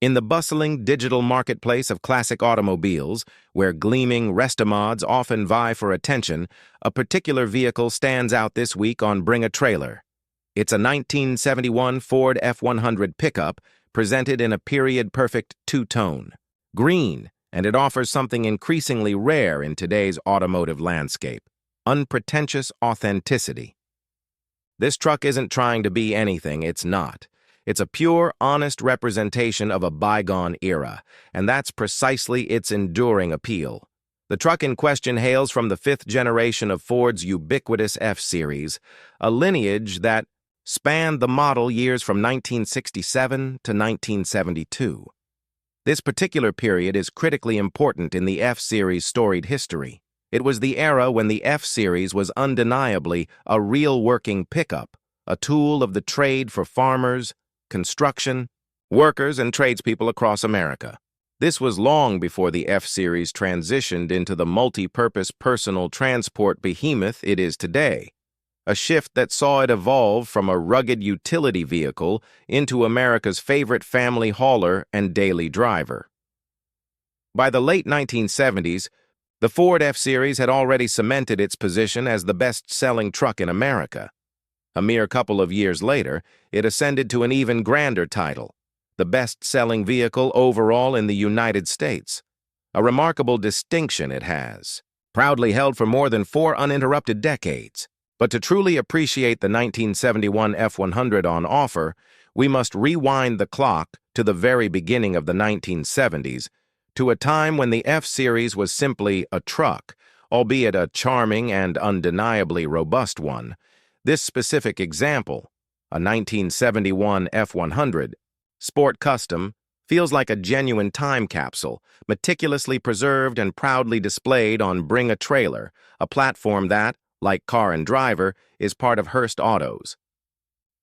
In the bustling digital marketplace of classic automobiles, where gleaming restomods often vie for attention, a particular vehicle stands out this week on Bring a Trailer. It's a 1971 Ford F-100 pickup presented in a period-perfect two-tone, green, and it offers something increasingly rare in today's automotive landscape: unpretentious authenticity. This truck isn't trying to be anything it's not. It's a pure, honest representation of a bygone era, and that's precisely its enduring appeal. The truck in question hails from the fifth generation of Ford's ubiquitous F-Series, a lineage that spanned the model years from 1967 to 1972. This particular period is critically important in the F-Series' storied history. It was the era when the F-Series was undeniably a real working pickup, a tool of the trade for farmers, construction, workers, and tradespeople across America. This was long before the F-Series transitioned into the multi-purpose personal transport behemoth it is today, a shift that saw it evolve from a rugged utility vehicle into America's favorite family hauler and daily driver. By the late 1970s, the Ford F-Series had already cemented its position as the best-selling truck in America. A mere couple of years later, it ascended to an even grander title, the best-selling vehicle overall in the United States. A remarkable distinction it has, proudly held for more than 4 uninterrupted decades. But to truly appreciate the 1971 F-100 on offer, we must rewind the clock to the very beginning of the 1970s, to a time when the F-Series was simply a truck, albeit a charming and undeniably robust one. This specific example, a 1971 F-100, Sport Custom, feels like a genuine time capsule, meticulously preserved and proudly displayed on Bring a Trailer, a platform that, like car and driver, is part of Hearst Autos.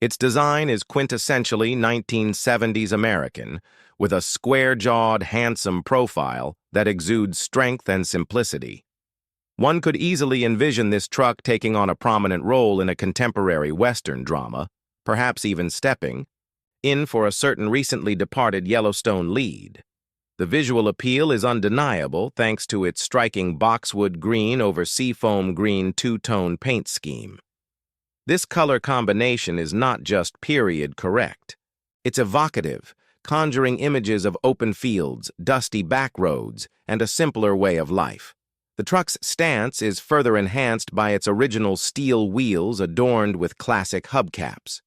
Its design is quintessentially 1970s American, with a square-jawed, handsome profile that exudes strength and simplicity. One could easily envision this truck taking on a prominent role in a contemporary Western drama, perhaps even stepping in for a certain recently departed Yellowstone lead. The visual appeal is undeniable thanks to its striking boxwood green over seafoam green two-tone paint scheme. This color combination is not just period correct. It's evocative, conjuring images of open fields, dusty back roads, and a simpler way of life. The truck's stance is further enhanced by its original steel wheels adorned with classic hubcaps.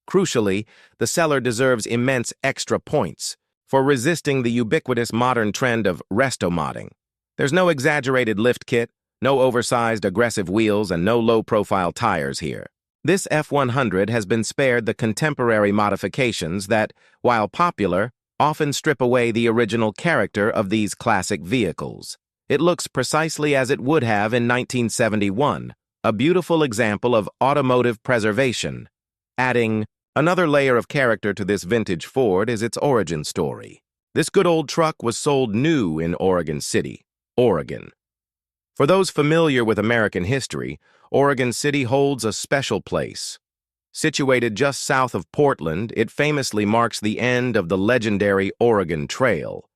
Crucially, the seller deserves immense extra points for resisting the ubiquitous modern trend of resto-modding. There's no exaggerated lift kit, no oversized aggressive wheels, and no low-profile tires here. This F100 has been spared the contemporary modifications that, while popular, often strip away the original character of these classic vehicles. It looks precisely as it would have in 1971, a beautiful example of automotive preservation. Adding another layer of character to this vintage Ford is its origin story. This good old truck was sold new in Oregon City, Oregon. For those familiar with American history, Oregon City holds a special place. Situated just south of Portland, it famously marks the end of the legendary Oregon Trail.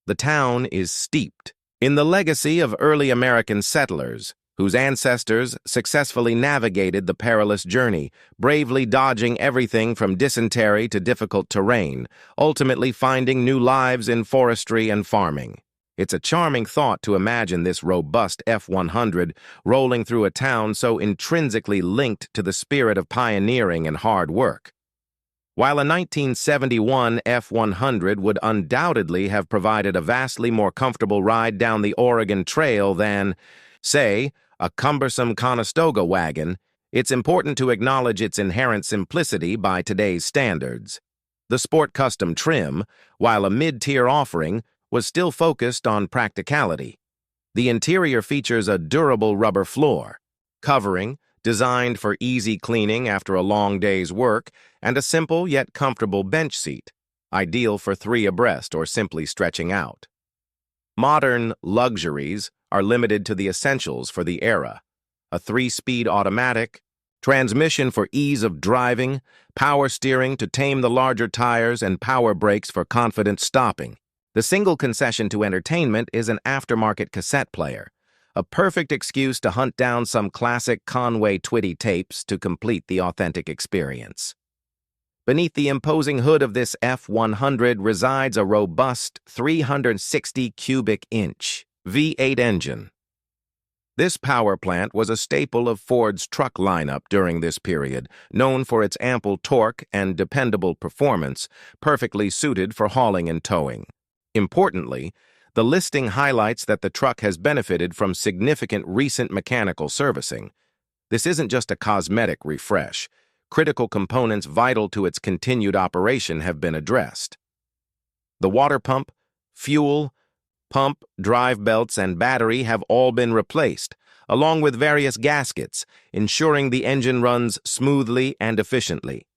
The town is steeped in the legacy of early American settlers, whose ancestors successfully navigated the perilous journey, bravely dodging everything from dysentery to difficult terrain, ultimately finding new lives in forestry and farming. It's a charming thought to imagine this robust F100 rolling through a town so intrinsically linked to the spirit of pioneering and hard work. While a 1971 F100 would undoubtedly have provided a vastly more comfortable ride down the Oregon Trail than, say, a cumbersome Conestoga wagon, it's important to acknowledge its inherent simplicity by today's standards. The Sport Custom trim, while a mid-tier offering, was still focused on practicality. The interior features a durable rubber floor, covering, designed for easy cleaning after a long day's work, and a simple yet comfortable bench seat, ideal for 3 abreast or simply stretching out. Modern luxuries are limited to the essentials for the era: a 3-speed automatic, transmission for ease of driving, power steering to tame the larger tires, and power brakes for confident stopping. The single concession to entertainment is an aftermarket cassette player, a perfect excuse to hunt down some classic Conway Twitty tapes to complete the authentic experience. Beneath the imposing hood of this F100 resides a robust 360 cubic inch V8 engine. This power plant was a staple of Ford's truck lineup during this period, known for its ample torque and dependable performance, perfectly suited for hauling and towing. Importantly, the listing highlights that the truck has benefited from significant recent mechanical servicing. This isn't just a cosmetic refresh. Critical components vital to its continued operation have been addressed. The water pump, fuel, pump, drive belts, and battery have all been replaced, along with various gaskets, ensuring the engine runs smoothly and efficiently.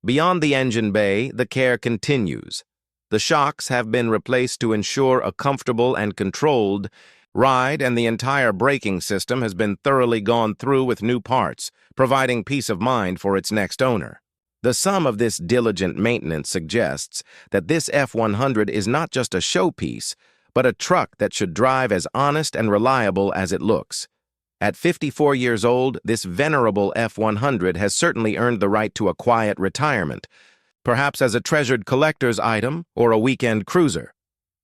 Beyond the engine bay, the care continues. The shocks have been replaced to ensure a comfortable and controlled ride, and the entire braking system has been thoroughly gone through with new parts, providing peace of mind for its next owner. The sum of this diligent maintenance suggests that this F100 is not just a showpiece, but a truck that should drive as honest and reliable as it looks. At 54 years old, this venerable F100 has certainly earned the right to a quiet retirement, perhaps as a treasured collector's item or a weekend cruiser.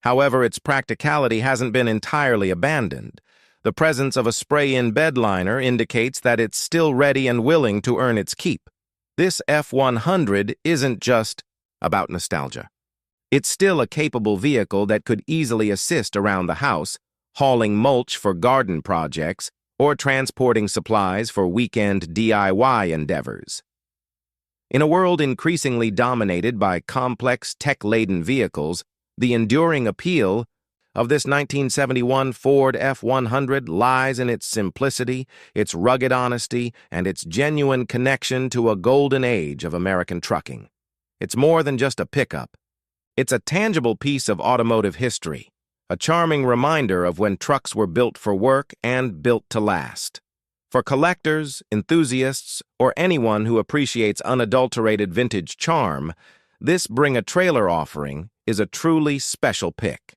However, its practicality hasn't been entirely abandoned. The presence of a spray-in bed liner indicates that it's still ready and willing to earn its keep. This F100 isn't just about nostalgia. It's still a capable vehicle that could easily assist around the house, hauling mulch for garden projects or transporting supplies for weekend DIY endeavors. In a world increasingly dominated by complex, tech-laden vehicles, the enduring appeal of this 1971 Ford F-100 lies in its simplicity, its rugged honesty, and its genuine connection to a golden age of American trucking. It's more than just a pickup. It's a tangible piece of automotive history, a charming reminder of when trucks were built for work and built to last. For collectors, enthusiasts, or anyone who appreciates unadulterated vintage charm, this Bring a Trailer offering is a truly special pick.